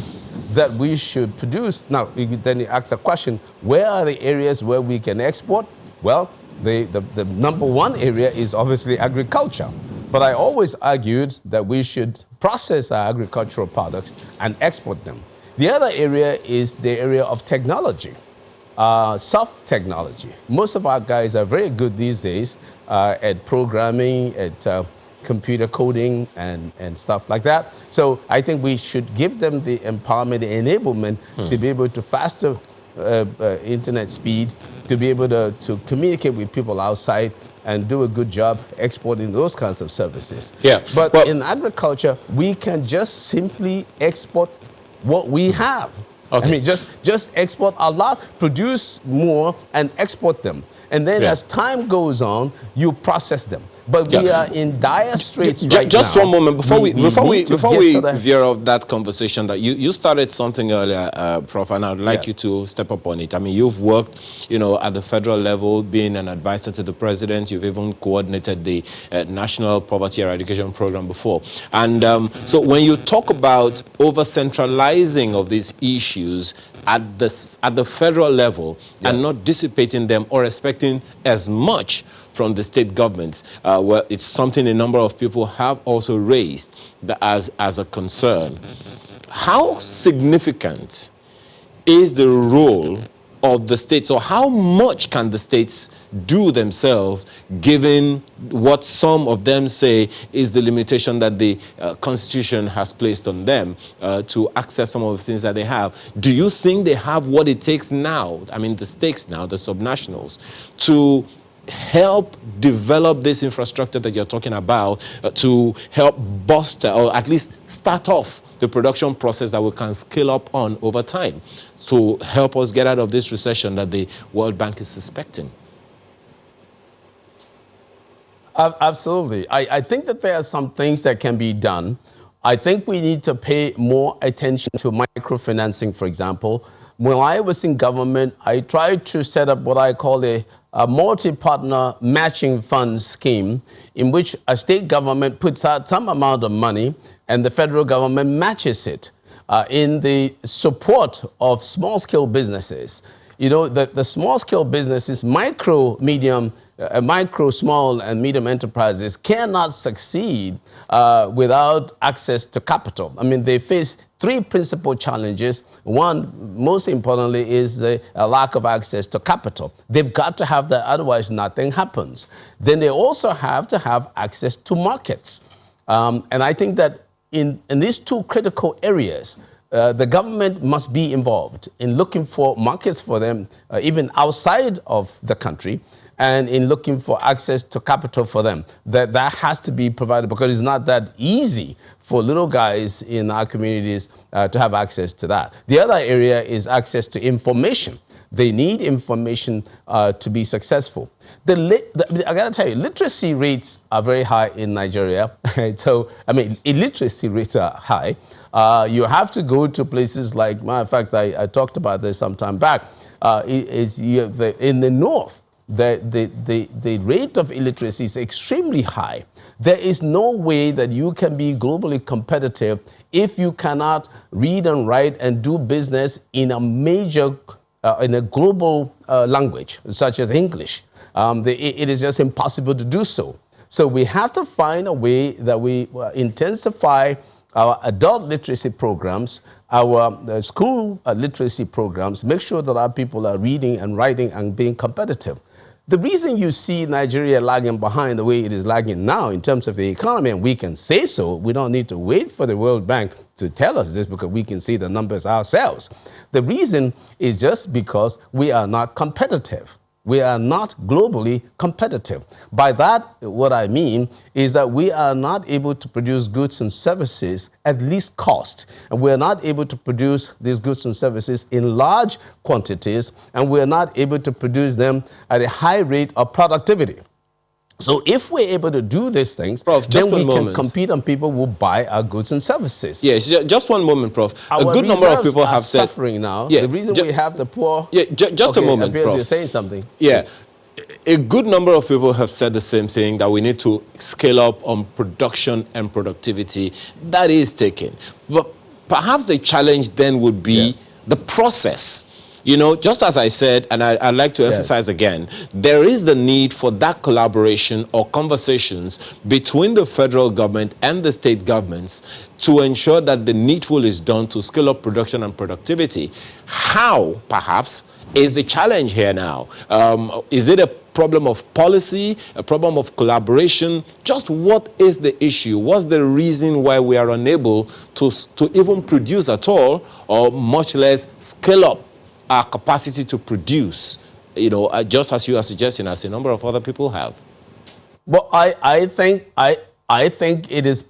that we should produce. Now, then you ask a question, where are the areas where we can export? Well, the number one area is obviously agriculture. But I always argued that we should process our agricultural products and export them. The other area is the area of technology, soft technology. Most of our guys are very good these days at programming, at computer coding and stuff like that. So I think we should give them the empowerment, the enablement to be able to faster internet speed to be able to communicate with people outside and do a good job exporting those kinds of services. Yeah. But Well, in agriculture, we can just simply export what we have. Okay. I mean, just export a lot, produce more, and export them. And then as time goes on, you process them. But we are in dire straits right just now. one moment before we need to veer off that conversation. That you started something earlier, Prof, and I'd like you to step up on it. I mean, you've worked, at the federal level, being an advisor to the president. You've even coordinated the National Poverty Eradication Program before. And so when you talk about over-centralizing of these issues at the federal level and not dissipating them or expecting as much from the state governments, well, it's something a number of people have also raised as a concern. How significant is the role of the states, or how much can the states do themselves, given what some of them say is the limitation that the Constitution has placed on them to access some of the things that they have? Do you think they have what it takes now, I mean the states now, the subnationals, to help develop this infrastructure that you're talking about, to help bolster or at least start off the production process that we can scale up on over time to help us get out of this recession that the World Bank is suspecting? Absolutely. I think that there are some things that can be done. I think we need to pay more attention to microfinancing, for example. When I was in government, I tried to set up what I call a multi-partner matching fund scheme, in which a state government puts out some amount of money and the federal government matches it in the support of small-scale businesses. The small-scale businesses, micro, small, and medium enterprises cannot succeed without access to capital. I mean, they face three principal challenges. One, most importantly, is a lack of access to capital. They've got to have that, otherwise nothing happens. Then they also have to have access to markets. And I think that in these two critical areas, the government must be involved in looking for markets for them, even outside of the country, and in looking for access to capital for them. That has to be provided, because it's not that easy for little guys in our communities to have access to that. The other area is access to information. They need information to be successful. I gotta tell you, literacy rates are very high in Nigeria. So, I mean, illiteracy rates are high. You have to go to places like, matter of fact, I talked about this some time back, in the north, the rate of illiteracy is extremely high. There is no way that you can be globally competitive if you cannot read and write and do business in a major, in a global language, such as English. It is just impossible to do so. So we have to find a way that we intensify our adult literacy programs, our school literacy programs, make sure that our people are reading and writing and being competitive. The reason you see Nigeria lagging behind the way it is lagging now in terms of the economy, and we can say so, we don't need to wait for the World Bank to tell us this, because we can see the numbers ourselves. The reason is just because we are not competitive. We are not globally competitive. By that, what I mean is that we are not able to produce goods and services at least cost. And we are not able to produce these goods and services in large quantities, and we are not able to produce them at a high rate of productivity. So if we're able to do these things, Prof, then we can compete and people will buy our goods and services. Yes, just one moment, Prof. Our a good number of people have said... suffering now. Yeah, the reason we have the poor... Yeah, just a moment, Prof. You're saying something. Yeah. A good number of people have said the same thing, that we need to scale up on production and productivity. That is taken. But perhaps the challenge then would be the process. Just as I said, and I'd like to emphasize again, there is the need for that collaboration or conversations between the federal government and the state governments to ensure that the needful is done to scale up production and productivity. How, perhaps, is the challenge here now? Is it a problem of policy, a problem of collaboration? Just what is the issue? What's the reason why we are unable to even produce at all, or much less scale up our capacity to produce, just as you are suggesting, as a number of other people have? Well, I think it's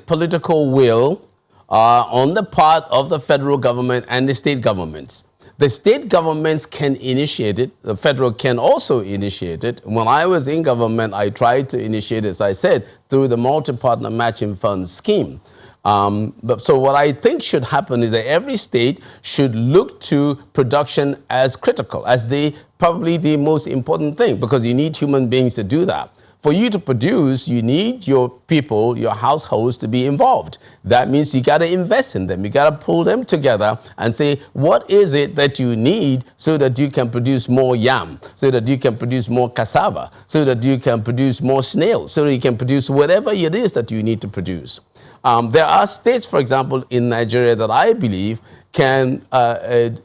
political will on the part of the federal government and the state governments. The state governments can initiate it. The federal can also initiate it. When I was in government, I tried to initiate it, as I said, through the multi-partner matching fund scheme. So what I think should happen is that every state should look to production as critical, as probably the most important thing, because you need human beings to do that. For you to produce, you need your people, your households to be involved. That means you got to invest in them. You got to pull them together and say, what is it that you need so that you can produce more yam, so that you can produce more cassava, so that you can produce more snails, so that you can produce whatever it is that you need to produce. There are states, for example, in Nigeria that I believe can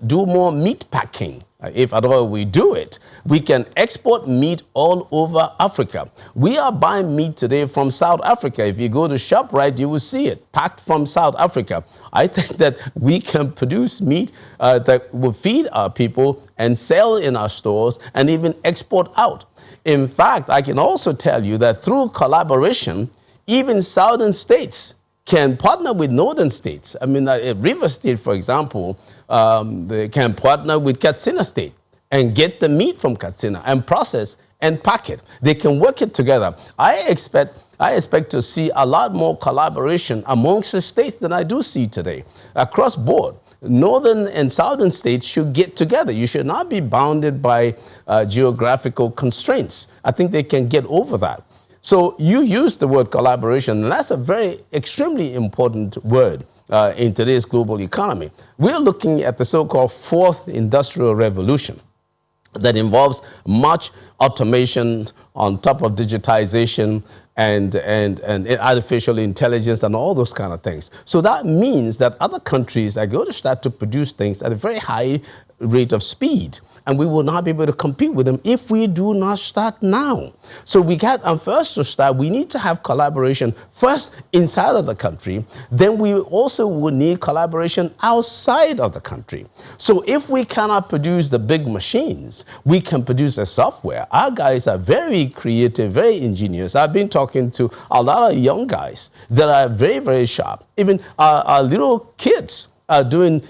do more meat packing. If at all we do it, we can export meat all over Africa. We are buying meat today from South Africa. If you go to ShopRite, you will see it packed from South Africa. I think that we can produce meat that will feed our people and sell in our stores and even export out. In fact, I can also tell you that through collaboration, even southern states can partner with northern states. I mean, River State, for example, they can partner with Katsina State and get the meat from Katsina and process and pack it. They can work it together. I expect to see a lot more collaboration amongst the states than I do see today, across board. Northern and southern states should get together. You should not be bounded by geographical constraints. I think they can get over that. So you use the word collaboration, and that's a very extremely important word in today's global economy. We're looking at the so-called fourth industrial revolution that involves much automation on top of digitization and artificial intelligence and all those kind of things. So that means that other countries are going to start to produce things at a very high rate of speed. And we will not be able to compete with them if we do not start now. So first to start, we need to have collaboration first inside of the country. Then we also will need collaboration outside of the country. So if we cannot produce the big machines, we can produce the software. Our guys are very creative, very ingenious. I've been talking to a lot of young guys that are very, very sharp. Even our little kids are doing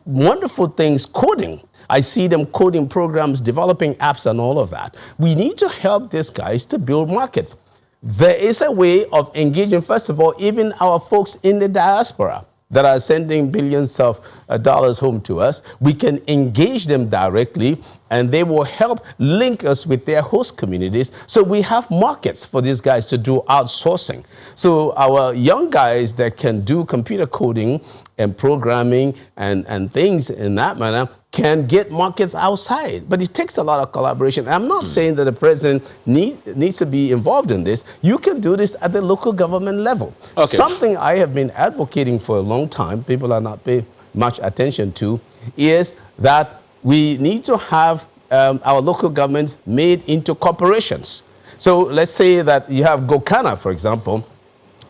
wonderful things, coding. I see them coding programs, developing apps and all of that. We need to help these guys to build markets. There is a way of engaging, first of all, even our folks in the diaspora that are sending billions of dollars home to us. We can engage them directly, and they will help link us with their host communities. So we have markets for these guys to do outsourcing. So our young guys that can do computer coding and programming and things in that manner can get markets outside. But it takes a lot of collaboration. I'm not saying that the president needs to be involved in this. You can do this at the local government level. Okay. Something I have been advocating for a long time, people are not paying much attention to, is that we need to have our local governments made into corporations. So let's say that you have Gokana, for example.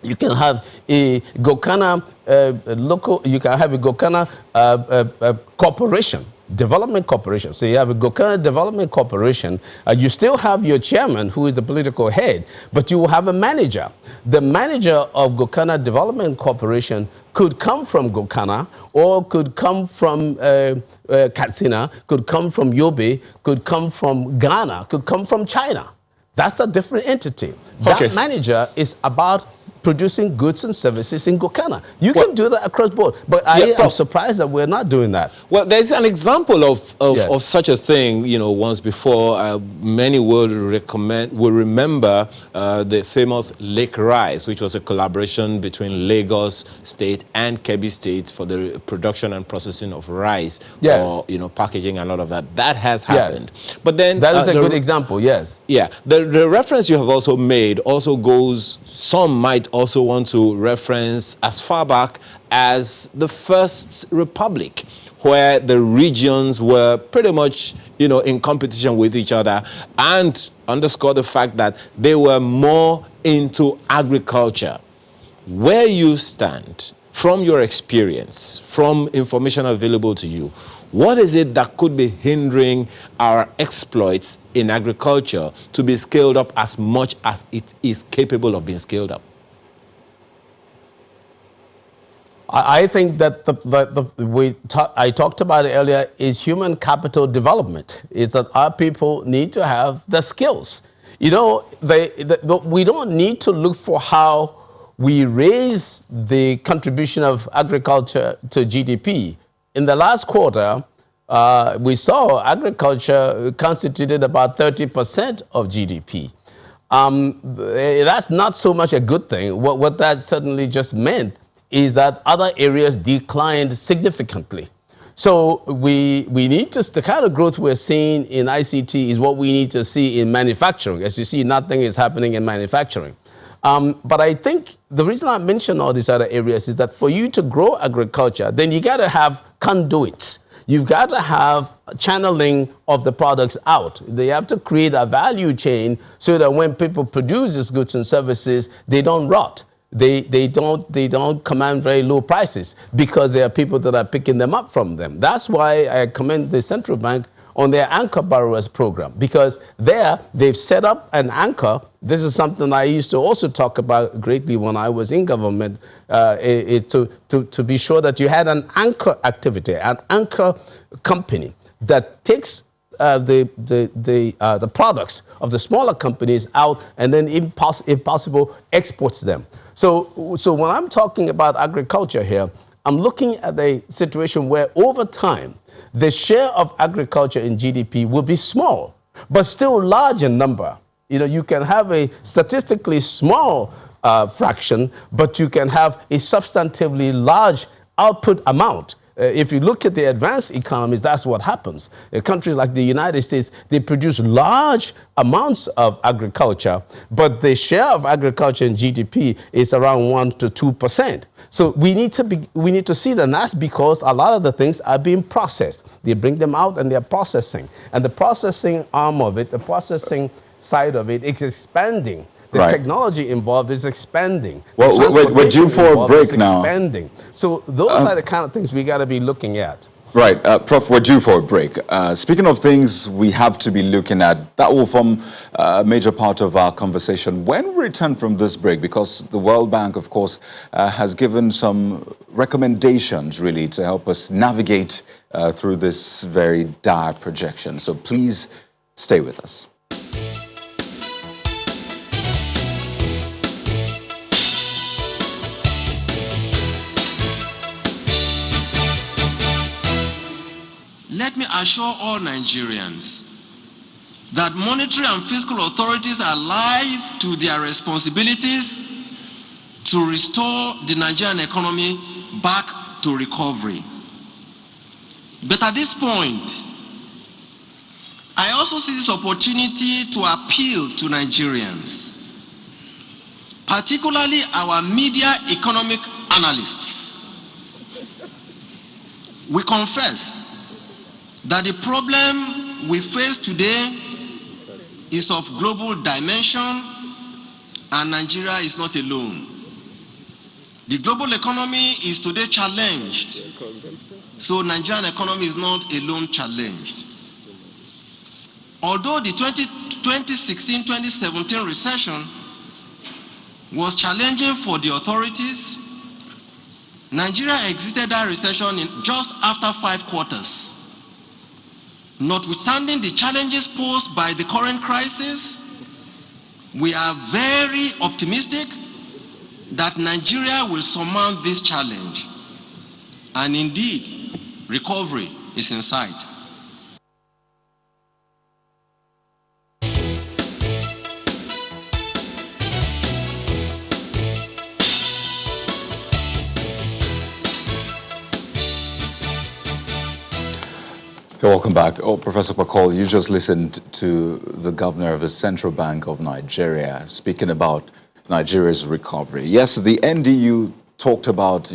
You can have a Gokana corporation, development corporation. So you have a Gokana Development Corporation. You still have your chairman, who is the political head, but you will have a manager. The manager of Gokana Development Corporation could come from Gokana, or could come from Katsina, could come from Yobe, could come from Ghana, could come from China. That's a different entity. That manager is about producing goods and services in Gokana. You can do that across board, but I am surprised that we're not doing that. Well, there's an example of such a thing, once before. Many will remember the famous Lake Rice, which was a collaboration between Lagos State and Kebbi State for the production and processing of rice, or packaging and all of that. That has happened. Yes. But then that is a good example. Yes. Yeah. The reference you have also made also goes. Some might also want to reference as far back as the First Republic, where the regions were pretty much, in competition with each other, and underscore the fact that they were more into agriculture. Where you stand, from your experience, from information available to you, What is it that could be hindering our exploits in agriculture to be scaled up as much as it is capable of being scaled up? I think that I talked about it earlier is human capital development. Is that our people need to have the skills. You know, we don't need to look for how we raise the contribution of agriculture to GDP. In the last quarter, we saw agriculture constituted about 30% of GDP. That's not so much a good thing. What that certainly just meant is that other areas declined significantly. So we need to, the kind of growth we're seeing in ICT is what we need to see in manufacturing. As you see, nothing is happening in manufacturing. But I think the reason I mention all these other areas is that for you to grow agriculture, then you got to have conduits. You've got to have channeling of the products out. They have to create a value chain so that when people produce these goods and services, they don't rot. They don't command very low prices because there are people that are picking them up from them. That's why I commend the central bank on their anchor borrowers program, because there they've set up an anchor. This is something I used to also talk about greatly when I was in government, to be sure that you had an anchor activity, an anchor company that takes the products of the smaller companies out and then, if possible, exports them. So when I'm talking about agriculture here, I'm looking at a situation where over time, the share of agriculture in GDP will be small, but still large in number. You know, you can have a statistically small fraction, but you can have a substantively large output amount. If you look at the advanced economies, that's what happens. Countries like the United States, they produce large amounts of agriculture, but the share of agriculture in GDP is around 1 to 2%. So we need to see that, and that's because a lot of the things are being processed. They bring them out and they're processing. And the processing arm of it, the processing side of it, is expanding. The technology involved is expanding. Well, we're due for a break now. Expanding. So those are the kind of things we got to be looking at. Right, Prof, we're due for a break. Speaking of things we have to be looking at, that will form a major part of our conversation when we return from this break, because the World Bank, of course, has given some recommendations, really, to help us navigate through this very dire projection. So please stay with us. Let me assure all Nigerians that monetary and fiscal authorities are alive to their responsibilities to restore the Nigerian economy back to recovery. But at this point, I also see this opportunity to appeal to Nigerians, particularly our media economic analysts. We confess that the problem we face today is of global dimension, and Nigeria is not alone. The global economy is today challenged, so Nigerian economy is not alone challenged. Although the 2016-2017 recession was challenging for the authorities, Nigeria exited that recession in just after 5 quarters. Notwithstanding the challenges posed by the current crisis, we are very optimistic that Nigeria will surmount this challenge. And indeed, recovery is in sight. Welcome back. Oh, Professor Pakol, you just listened to the governor of the Central Bank of Nigeria speaking about Nigeria's recovery. Yes, the NDU talked about,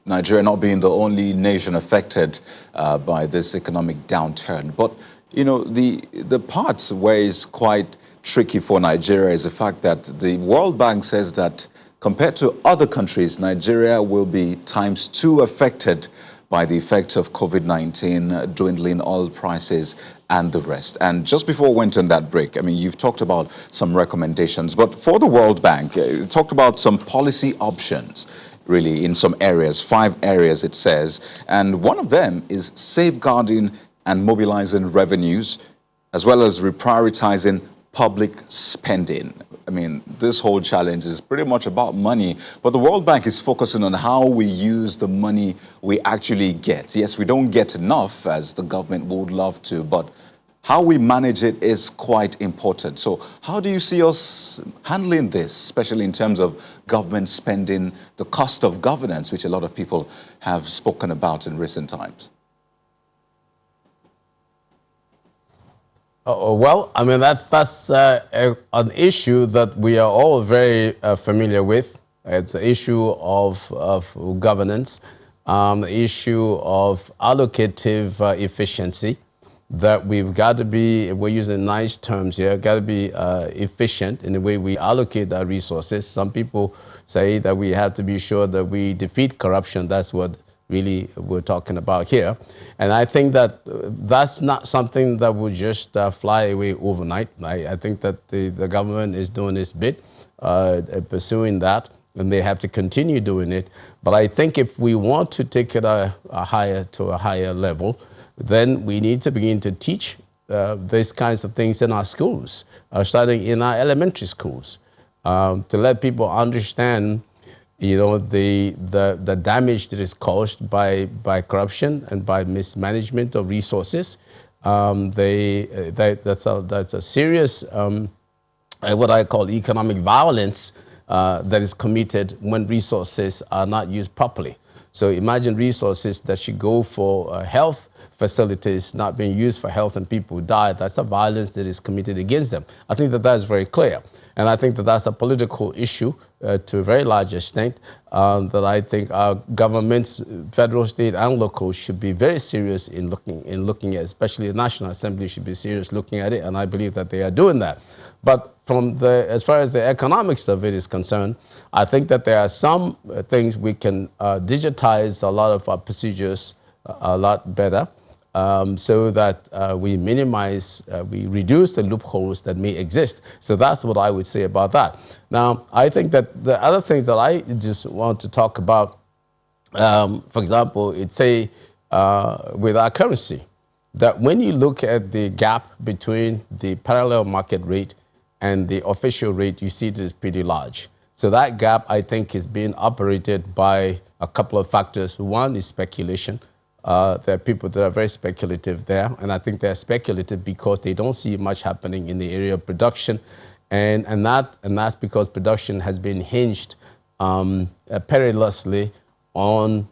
Nigeria not being the only nation affected by this economic downturn. But, the part where it's quite tricky for Nigeria is the fact that the World Bank says that compared to other countries, Nigeria will be ×2 affected by the effect of COVID-19, dwindling oil prices, and the rest. And just before we went on that break, I mean, you've talked about some recommendations, but for the World Bank, you talked about some policy options, really, in some areas, 5 areas it says, and one of them is safeguarding and mobilizing revenues, as well as reprioritizing public spending. I mean, this whole challenge is pretty much about money, but the World Bank is focusing on how we use the money we actually get. Yes, we don't get enough, as the government would love to, but how we manage it is quite important. So how do you see us handling this, especially in terms of government spending, the cost of governance, which a lot of people have spoken about in recent times? Well, I mean, that's an issue that we are all very familiar with. It's the issue of governance, the issue of allocative efficiency, that we've got to be, we're using nice terms here, got to be efficient in the way we allocate our resources. Some people say that we have to be sure that we defeat corruption. That's what really we're talking about here. And I think that that's not something that will just fly away overnight. I think that the government is doing its bit, pursuing that, and they have to continue doing it. But I think if we want to take it to a higher level, then we need to begin to teach these kinds of things in our schools, starting in our elementary schools, to let people understand, you know, the damage that is caused by corruption and by mismanagement of resources. That's a serious, what I call economic violence that is committed when resources are not used properly. So imagine resources that should go for health facilities not being used for health and people die. That's a violence that is committed against them. I think that is very clear. And I think that that's a political issue to a very large extent that I think our governments, federal, state, and local, should be very serious in looking at, especially the National Assembly should be serious looking at it, and I believe that they are doing that. But as far as the economics of it is concerned, I think that there are some things we can digitize a lot of our procedures a lot better. So that we minimize, we reduce the loopholes that may exist. So that's what I would say about that. Now, I think that the other things that I just want to talk about, for example, with our currency, that when you look at the gap between the parallel market rate and the official rate, you see it is pretty large. So that gap, I think, is being operated by a couple of factors. One is speculation. There are people that are very speculative there, and I think they're speculative because they don't see much happening in the area of production, and that's because production has been hinged perilously on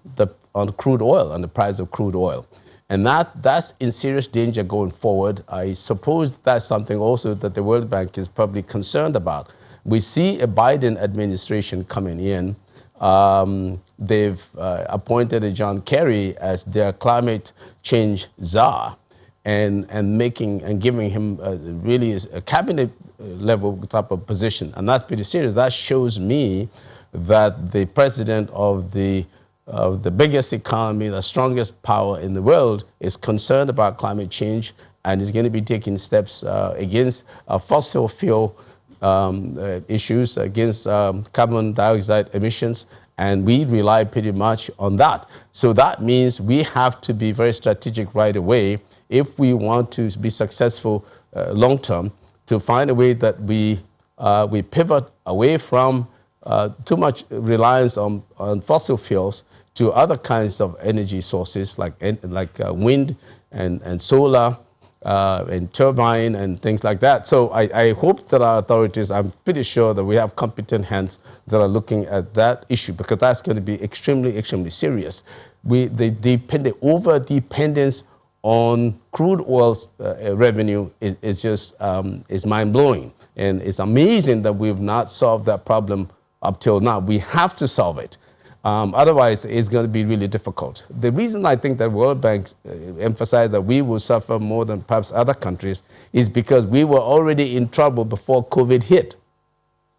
crude oil, on the price of crude oil, and that's in serious danger going forward. I suppose that's something also that the World Bank is probably concerned about. We see a Biden administration coming in. They've appointed a John Kerry as their climate change czar, and giving him really a cabinet level type of position, and that's pretty serious. That shows me that the president of the biggest economy, the strongest power in the world, is concerned about climate change and is going to be taking steps against fossil fuel issues, against carbon dioxide emissions. And we rely pretty much on that. So that means we have to be very strategic right away if we want to be successful long term, to find a way that we pivot away from too much reliance on fossil fuels to other kinds of energy sources like wind and solar and turbine and things like that. So I hope that our authorities, I'm pretty sure that we have competent hands that are looking at that issue, because that's going to be extremely, extremely serious. The over-dependence on crude oil's revenue is just mind-blowing. And it's amazing that we've not solved that problem up till now. We have to solve it. Otherwise, it's going to be really difficult. The reason I think that World Bank emphasized that we will suffer more than perhaps other countries is because we were already in trouble before COVID hit.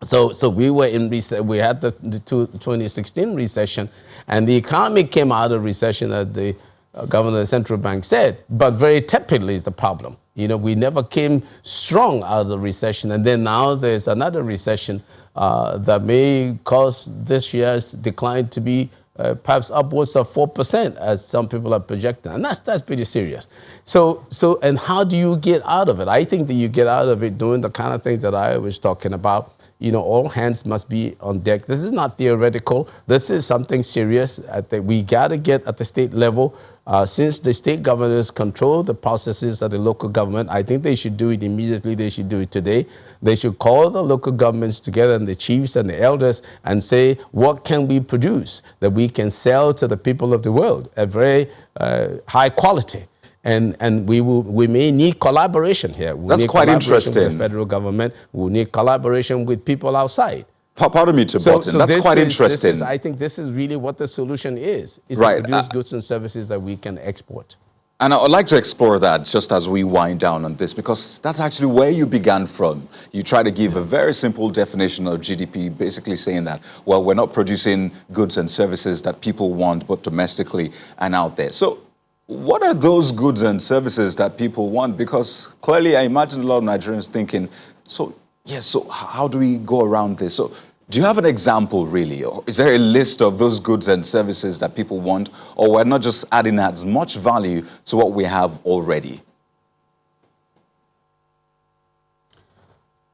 So we were in we had the 2016 recession, and the economy came out of recession, as the governor of the central bank said, but very tepidly is the problem. You know, we never came strong out of the recession, and then now there's another recession that may cause this year's decline to be perhaps upwards of 4%, as some people are projecting, and that's pretty serious. So and how do you get out of it? I think that you get out of it doing the kind of things that I was talking about. You know, all hands must be on deck. This is not theoretical. This is something serious. I think we got to get at the state level. Since the state governors control the processes of the local government, I think they should do it immediately. They should do it today. They should call the local governments together, and the chiefs and the elders, and say, what can we produce that we can sell to the people of the world at very high quality? And we may need collaboration here. That's quite interesting. With the federal government. We need collaboration with people outside. Pardon me, Button. That's quite interesting. I think this is really what the solution is right. To produce goods and services that we can export. And I would like to explore that just as we wind down on this, because that's actually where you began from. You try to give a very simple definition of GDP, basically saying that, well, we're not producing goods and services that people want, but domestically and out there. So what are those goods and services that people want? Because clearly I imagine a lot of Nigerians thinking, so how do we go around this? So do you have an example, really? Or is there a list of those goods and services that people want? Or we're not just adding as much value to what we have already?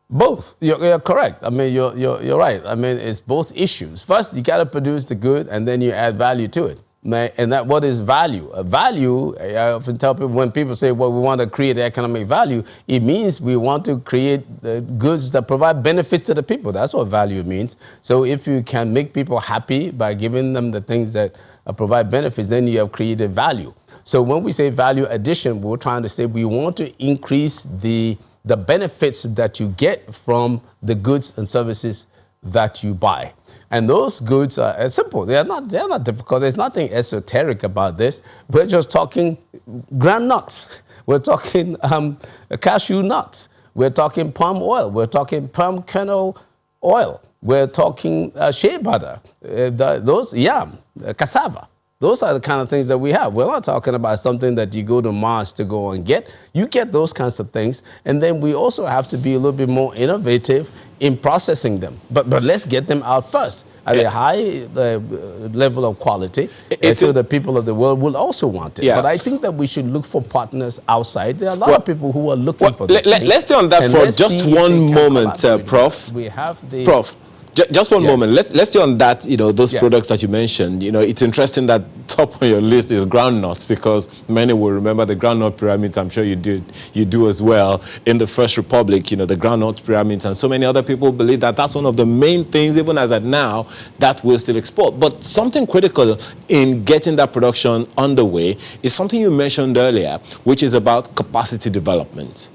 Both. You're correct. I mean, you're right. I mean, it's both issues. First, you got to produce the good, and then you add value to it. And that what is value? Value, I often tell people, when people say, well, we want to create economic value, it means we want to create goods that provide benefits to the people. That's what value means. So if you can make people happy by giving them the things that provide benefits, then you have created value. So when we say value addition, we're trying to say we want to increase the benefits that you get from the goods and services that you buy. And those goods are simple. They're not difficult. There's nothing esoteric about this. We're just talking groundnuts. We're talking cashew nuts. We're talking palm oil. We're talking palm kernel oil. We're talking shea butter. Yam, cassava. Those are the kind of things that we have. We're not talking about something that you go to Mars to go and get. You get those kinds of things. And then we also have to be a little bit more innovative in processing them. But let's get them out first at a high level of quality, so the people of the world will also want it. But I think that we should look for partners outside. There are a lot of people who are looking for this. Let's stay on that for just one moment, Prof. We have the... Prof. Just one moment. Let's stay on that. You know, those products that you mentioned. You know, it's interesting that top on your list is groundnuts, because many will remember the groundnut pyramids. I'm sure you do as well in the First Republic. You know, the groundnut pyramids, and so many other people believe that that's one of the main things, even as at now, that we'll still export. But something critical in getting that production underway is something you mentioned earlier, which is about capacity development.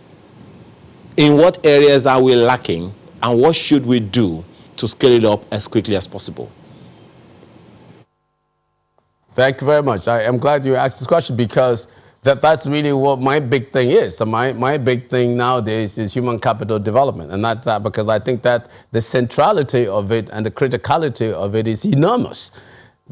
In what areas are we lacking, and what should we do to scale it up as quickly as possible? Thank you very much. I am glad you asked this question, because that's really what my big thing is. So my big thing nowadays is human capital development. And that's because I think that the centrality of it and the criticality of it is enormous.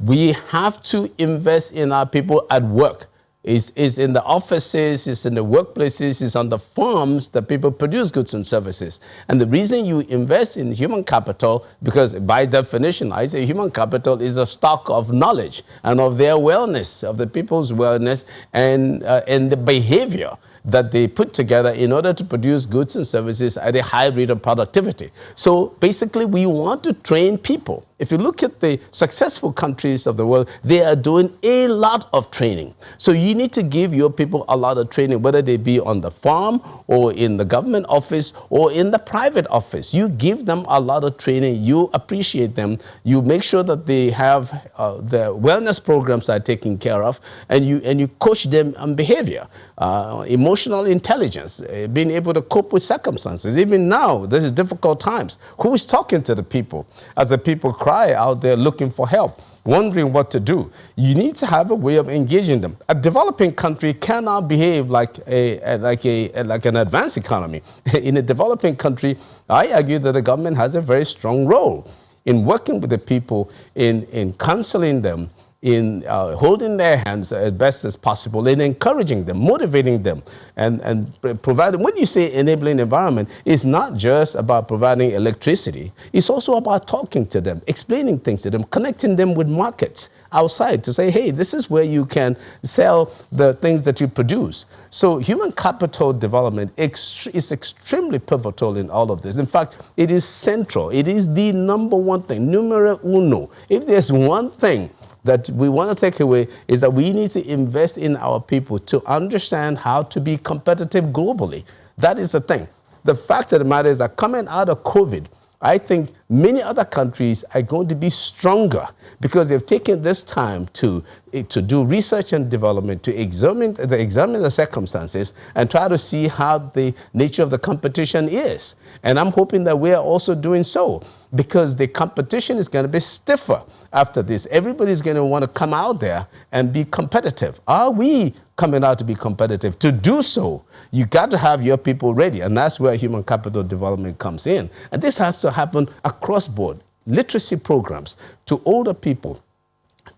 We have to invest in our people at work. It's in the offices, it's in the workplaces, it's on the farms that people produce goods and services. And the reason you invest in human capital, because by definition, I say human capital is a stock of knowledge and of their wellness, of the people's wellness, and the behavior that they put together in order to produce goods and services at a high rate of productivity. So basically, we want to train people. If you look at the successful countries of the world, they are doing a lot of training. So you need to give your people a lot of training, whether they be on the farm or in the government office or in the private office. You give them a lot of training. You appreciate them. You make sure that they have the wellness programs are taken care of, and you coach them on behavior, emotional intelligence, being able to cope with circumstances. Even now, this is difficult times. Who is talking to the people as the people cry out there looking for help? wondering what to do. You need to have a way of engaging them. A developing country cannot behave like an advanced economy. In a developing country, I argue that the government has a very strong role in working with the people, in counseling them, in holding their hands as best as possible, in encouraging them, motivating them, and providing. When you say enabling environment, it's not just about providing electricity. It's also about talking to them, explaining things to them, connecting them with markets outside to say, hey, this is where you can sell the things that you produce. So human capital development is extremely pivotal in all of this. In fact, it is central. It is the number one thing, numero uno. If there's one thing that we want to take away, is that we need to invest in our people to understand how to be competitive globally. That is the thing. The fact of the matter is that coming out of COVID, I think many other countries are going to be stronger because they've taken this time to do research and development, to examine the circumstances and try to see how the nature of the competition is. And I'm hoping that we are also doing so, because the competition is going to be stiffer after this. Everybody's going to want to come out there and be competitive. Are we coming out to be competitive? To do so, you got to have your people ready, and that's where human capital development comes in. And this has to happen across board. Literacy programs to older people,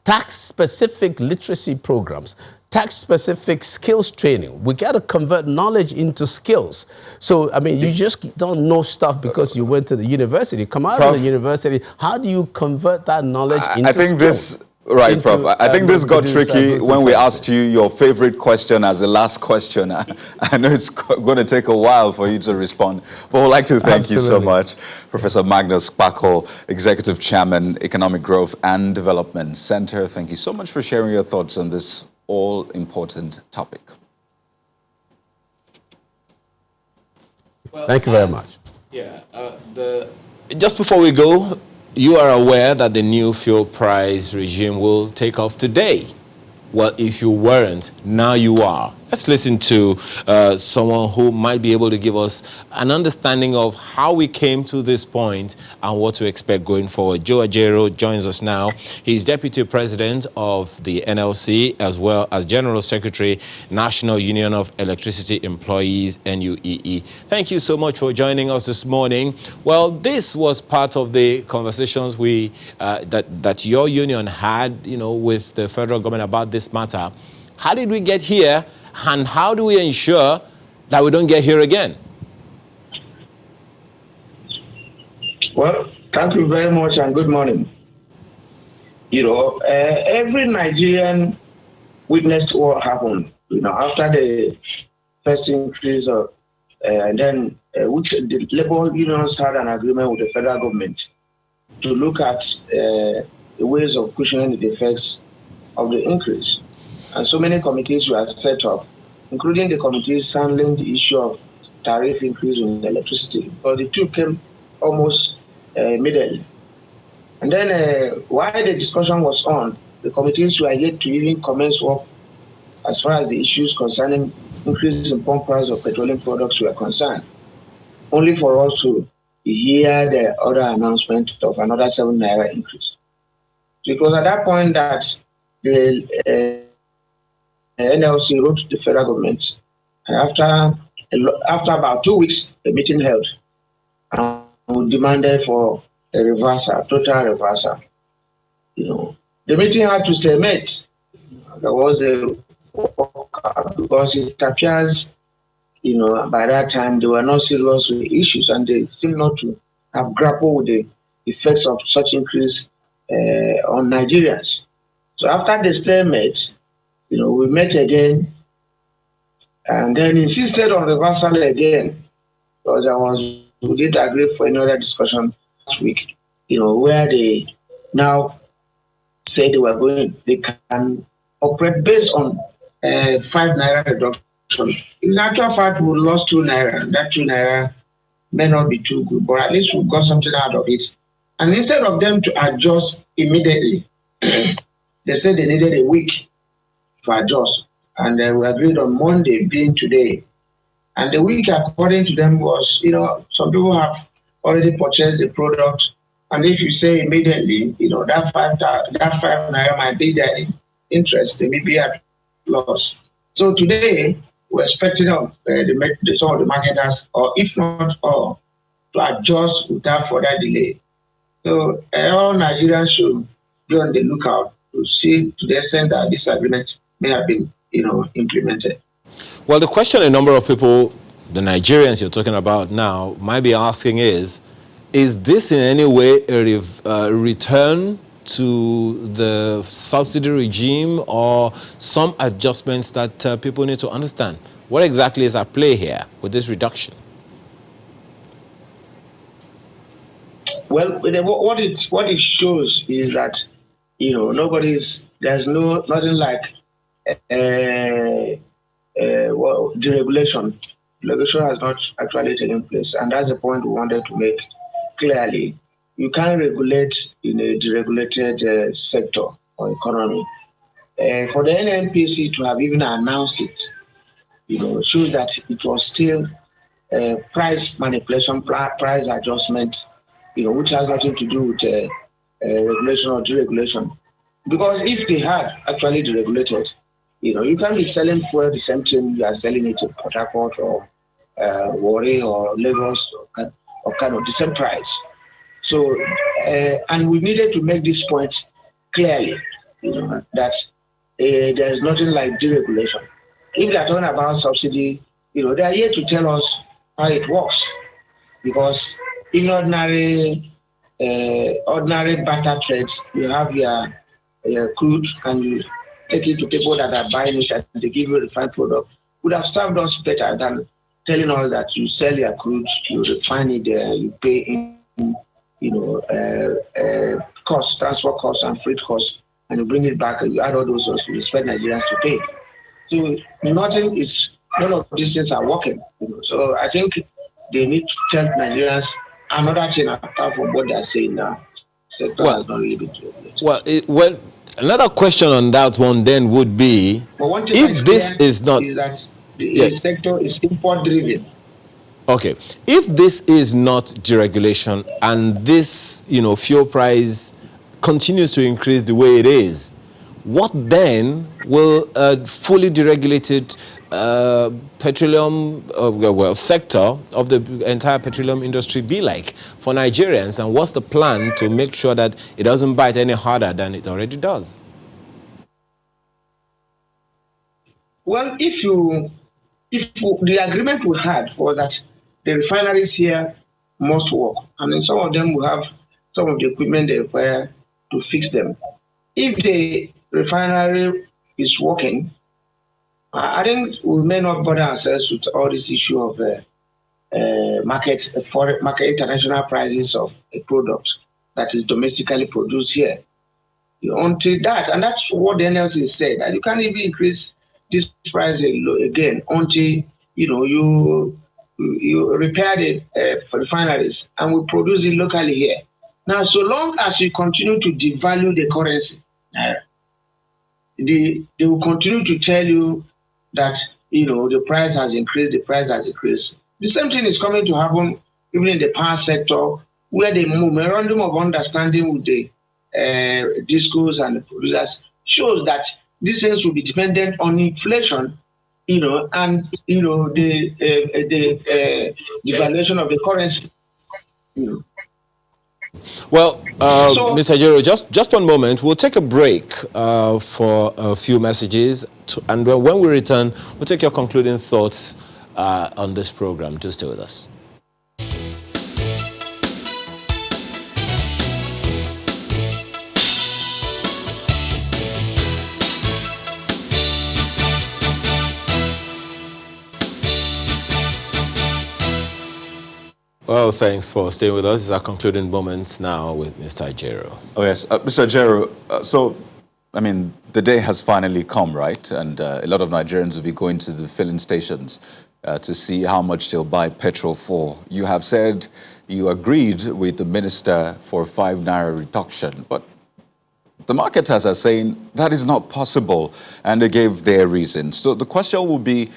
tax-specific literacy programs, tax-specific skills training. We got to convert knowledge into skills. So, I mean, you just don't know stuff because you went to the university. Come out of the university, how do you convert that knowledge into skills? Right, Prof. I think this got tricky when we asked you your favorite question as the last question. I know it's going to take a while for you to respond, but we'd like to thank you so much, Professor Magnus Kpakol, Executive Chairman, Economic Growth and Development Center. Thank you so much for sharing your thoughts on this all-important topic. Well, thank you very much. Yeah, just before we go, you are aware that the new fuel price regime will take off today. Well, if you weren't, now you are. Let's listen to someone who might be able to give us an understanding of how we came to this point and what to expect going forward. Joe Ajero joins us now. He's Deputy President of the NLC, as well as General Secretary, National Union of Electricity Employees, NUEE. Thank you so much for joining us this morning. Well, this was part of the conversations that your union had, with the federal government about this matter. How did we get here? And how do we ensure that we don't get here again? Well, thank you very much and good morning. Every Nigerian witnessed what happened, after the first increase of, and then which the labor unions had an agreement with the federal government to look at the ways of cushioning the effects of the increase. And so many committees were set up, including the committees handling the issue of tariff increase in electricity, because the two came almost immediately. And then while the discussion was on, the committees were yet to even commence work as far as the issues concerning increases in pump price of petroleum products were concerned, only for us to hear the other announcement of another 7 naira increase. Because at that point that the NLC wrote to the federal government, and after about 2 weeks, a meeting held, and we demanded for a reversal, total reversal. The meeting had to stalemate. There was a because it appears, by that time they were not serious with the issues, and they seem not to have grappled with the effects of such increase on Nigerians. So after the stalemate, we met again and then insisted on reversal again, because we did agree for another discussion last week, where they now say they can operate based on 5 naira reduction. In actual fact, we lost 2 naira, and that 2 naira may not be too good, but at least we got something out of it. And instead of them to adjust immediately, they said they needed a week to adjust, and we agreed on Monday, being today. And the week, according to them, was, some people have already purchased the product And if you say immediately, that five naira might be their interest, they may be at loss. So today, we're expecting some of the marketers, or if not all, to adjust without further delay. So all Nigerians should be on the lookout to see to the extent that this agreement may have been, implemented. Well, the question a number of people, the Nigerians you're talking about now, might be asking is this in any way a return to the subsidy regime or some adjustments that people need to understand? What exactly is at play here with this reduction? Well, what it shows is that there's nothing like deregulation. Deregulation has not actually taken place, and that's the point we wanted to make clearly. You can't regulate in a deregulated sector or economy. For the NNPC to have even announced it, shows that it was still price manipulation, price adjustment, which has nothing to do with regulation or deregulation. Because if they had actually deregulated, you can't be selling fuel the same thing you are selling it to Port Harcourt or Warri or Lagos or kind of the same price. So, and we needed to make this point clearly, that there is nothing like deregulation. If they are talking about subsidy, they are here to tell us how it works. Because in ordinary barter trades, you have your crude and you take it to people that are buying it and they give you a refined product. Would have served us better than telling us that you sell your crude, you refine it, you pay in, costs, transport costs and freight costs, and you bring it back and you add all those costs, you expect Nigerians to pay. So none of these things are working. So I think they need to tell Nigerians another thing apart from what they are saying now. Sector has not really been regulated. Well, another question on that one then would be, if this is not... is that the sector is import-driven. Okay. If this is not deregulation and this, fuel price continues to increase the way it is, what then will a fully deregulated petroleum sector of the entire petroleum industry be like for Nigerians? And what's the plan to make sure that it doesn't bite any harder than it already does? Well, if the agreement we had was that the refineries here must work, and then some of them will have some of the equipment they require to fix them. If the refinery is working, I think we may not bother ourselves with all this issue of market international prices of a product that is domestically produced here. Until that, and that's what the NLC said, that you can't even increase this price again until you repair the refineries and we produce it locally here. Now, so long as you continue to devalue the currency, they will continue to tell you that the price has increased, The same thing is coming to happen even in the power sector, where the memorandum of understanding with the discos and the producers shows that these things will be dependent on inflation, and the devaluation of the currency. Well, Mr. Jero, just one moment. We'll take a break for a few messages, and when we return, we'll take your concluding thoughts on this program. Do stay with us. Well, thanks for staying with us. It's our concluding moments now with Mr. Jero. Oh, yes. Mr. Jero, the day has finally come, right? And a lot of Nigerians will be going to the filling stations to see how much they'll buy petrol for. You have said you agreed with the minister for a 5 naira reduction, but the marketers are saying that is not possible, and they gave their reasons. So the question will be,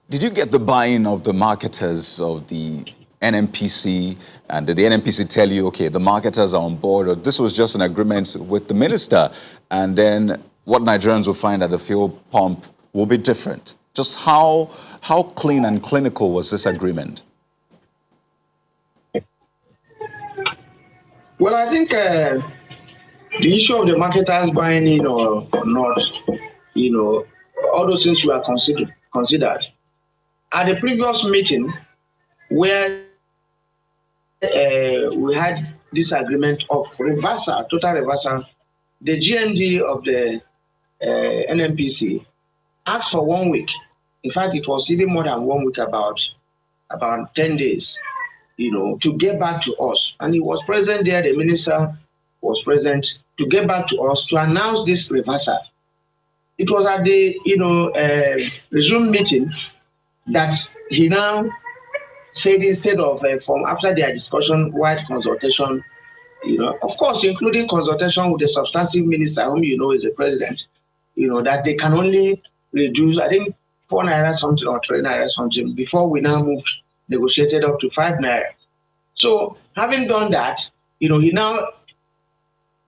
did you get the buy-in of the marketers, of the NNPC, and did the NNPC tell you, okay, the marketers are on board, or this was just an agreement with the minister, and then what Nigerians will find at the fuel pump will be different? Just how clean and clinical was this agreement? Well, I think the issue of the marketers buying in or not, all those things were considered. At the previous meeting, where we had this agreement of reversal, total reversal, the GND of the NNPC asked for 1 week. In fact, it was even more than 1 week, about 10 days, to get back to us. And he was present there, the minister was present, to get back to us to announce this reversal. It was at the, resume meeting that he now said, instead of from after their discussion, wide consultation, of course, including consultation with the substantive minister, whom is the president, that they can only reduce, I think, 4 naira something or 3 naira something before we now moved, negotiated up to 5 naira. So having done that, he now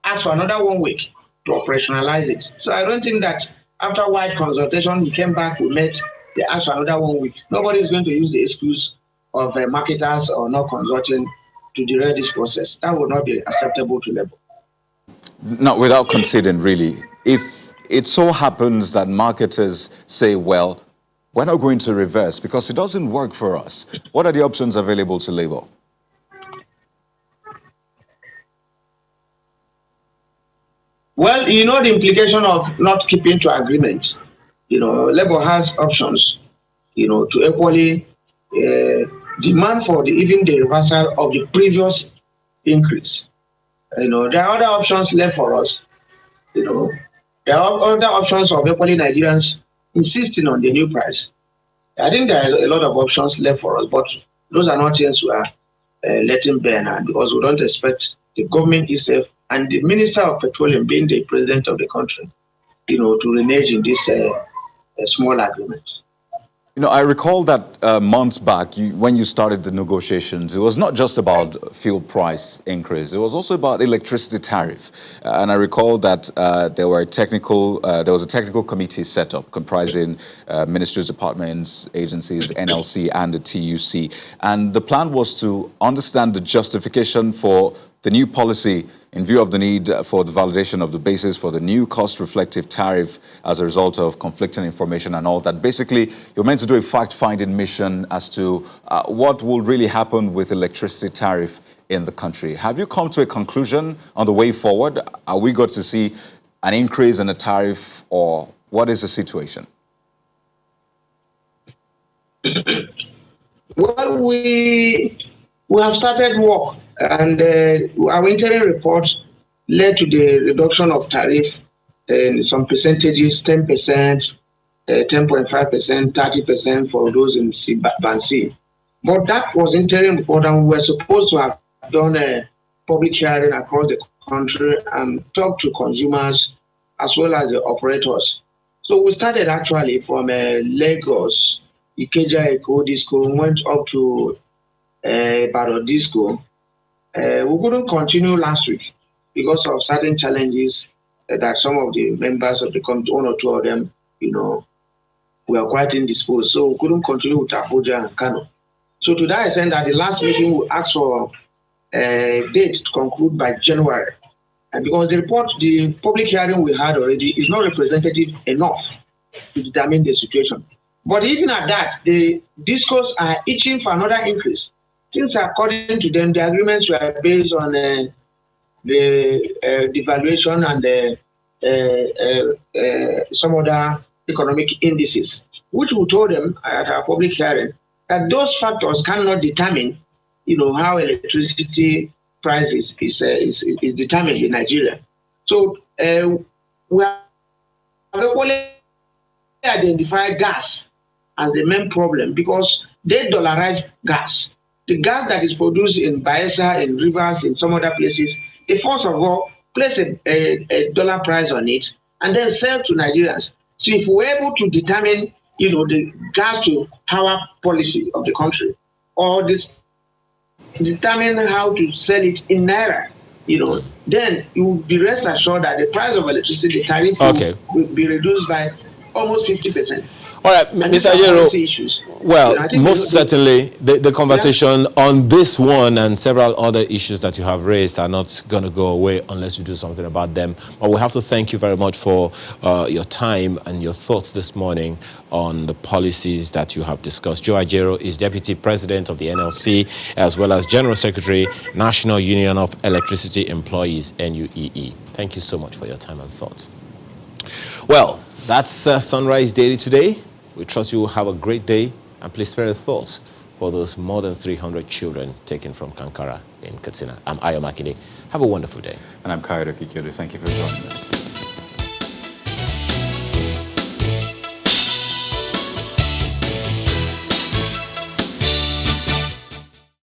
asked for another 1 week to operationalize it. So I don't think that after wide consultation, he came back, we met, they asked for another 1 week. Nobody is going to use the excuse of marketers or not consulting to derail this process. That would not be acceptable to Labour. Now, without conceding, really, if it so happens that marketers say, well, we're not going to reverse because it doesn't work for us, what are the options available to Labour? Well, the implication of not keeping to agreement. Labour has options, to equally demand for even the reversal of the previous increase. There are other options left for us. There are other options of equally Nigerians insisting on the new price. I think there are a lot of options left for us, but those are not things we are letting bear now, because we don't expect the government itself and the Minister of Petroleum, being the president of the country, to renege in this small agreement. I recall that months back, when you started the negotiations, it was not just about fuel price increase. It was also about electricity tariff. And I recall that there was a technical committee set up comprising ministries, departments, agencies, NLC, and the TUC. And the plan was to understand the justification for the new policy in view of the need for the validation of the basis for the new cost-reflective tariff as a result of conflicting information and all that. Basically, you're meant to do a fact-finding mission as to what will really happen with electricity tariff in the country. Have you come to a conclusion on the way forward? Are we going to see an increase in the tariff, or what is the situation? Well, we have started work. And our interim report led to the reduction of tariff in some percentages, 10%, 10.5%, 30% for those in Band C. But that was interim report, and we were supposed to have done a public hearing across the country and talk to consumers as well as the operators. So we started actually from Lagos, Ikeja, Eko, Disco, went up to Baro Disco. We couldn't continue last week because of certain challenges that some of the members of the committee, 1 or 2 of them, were quite indisposed. So we couldn't continue with Abuja and Kano. So to that extent, at the last meeting, we asked for a date to conclude by January. And because the public hearing we had already is not representative enough to determine the situation. But even at that, the discourse are itching for another increase. Since according to them, the agreements were based on the devaluation and some other economic indices, which we told them at our public hearing that those factors cannot determine, how electricity price is determined in Nigeria. So we have only identified gas as the main problem because they dollarize gas. The gas that is produced in Bayelsa, in rivers, in some other places, they first of all place a dollar price on it and then sell to Nigerians. So if we're able to determine, the gas to power policy of the country, or this determine how to sell it in naira, then you will be rest assured that the price of electricity, the tariff will be reduced by almost 50%. All right, Mr. Ajero, well, most certainly the conversation on this one and several other issues that you have raised are not going to go away unless you do something about them. But we have to thank you very much for your time and your thoughts this morning on the policies that you have discussed. Joe Ajero is Deputy President of the NLC, as well as General Secretary, National Union of Electricity Employees, NUEE. Thank you so much for your time and thoughts. Well, that's Sunrise Daily today. We trust you will have a great day, and please spare your thoughts for those more than 300 children taken from Kankara in Katsina. I'm Ayo Makinde. Have a wonderful day. And I'm Kayode Kikyodu. Thank you for joining us.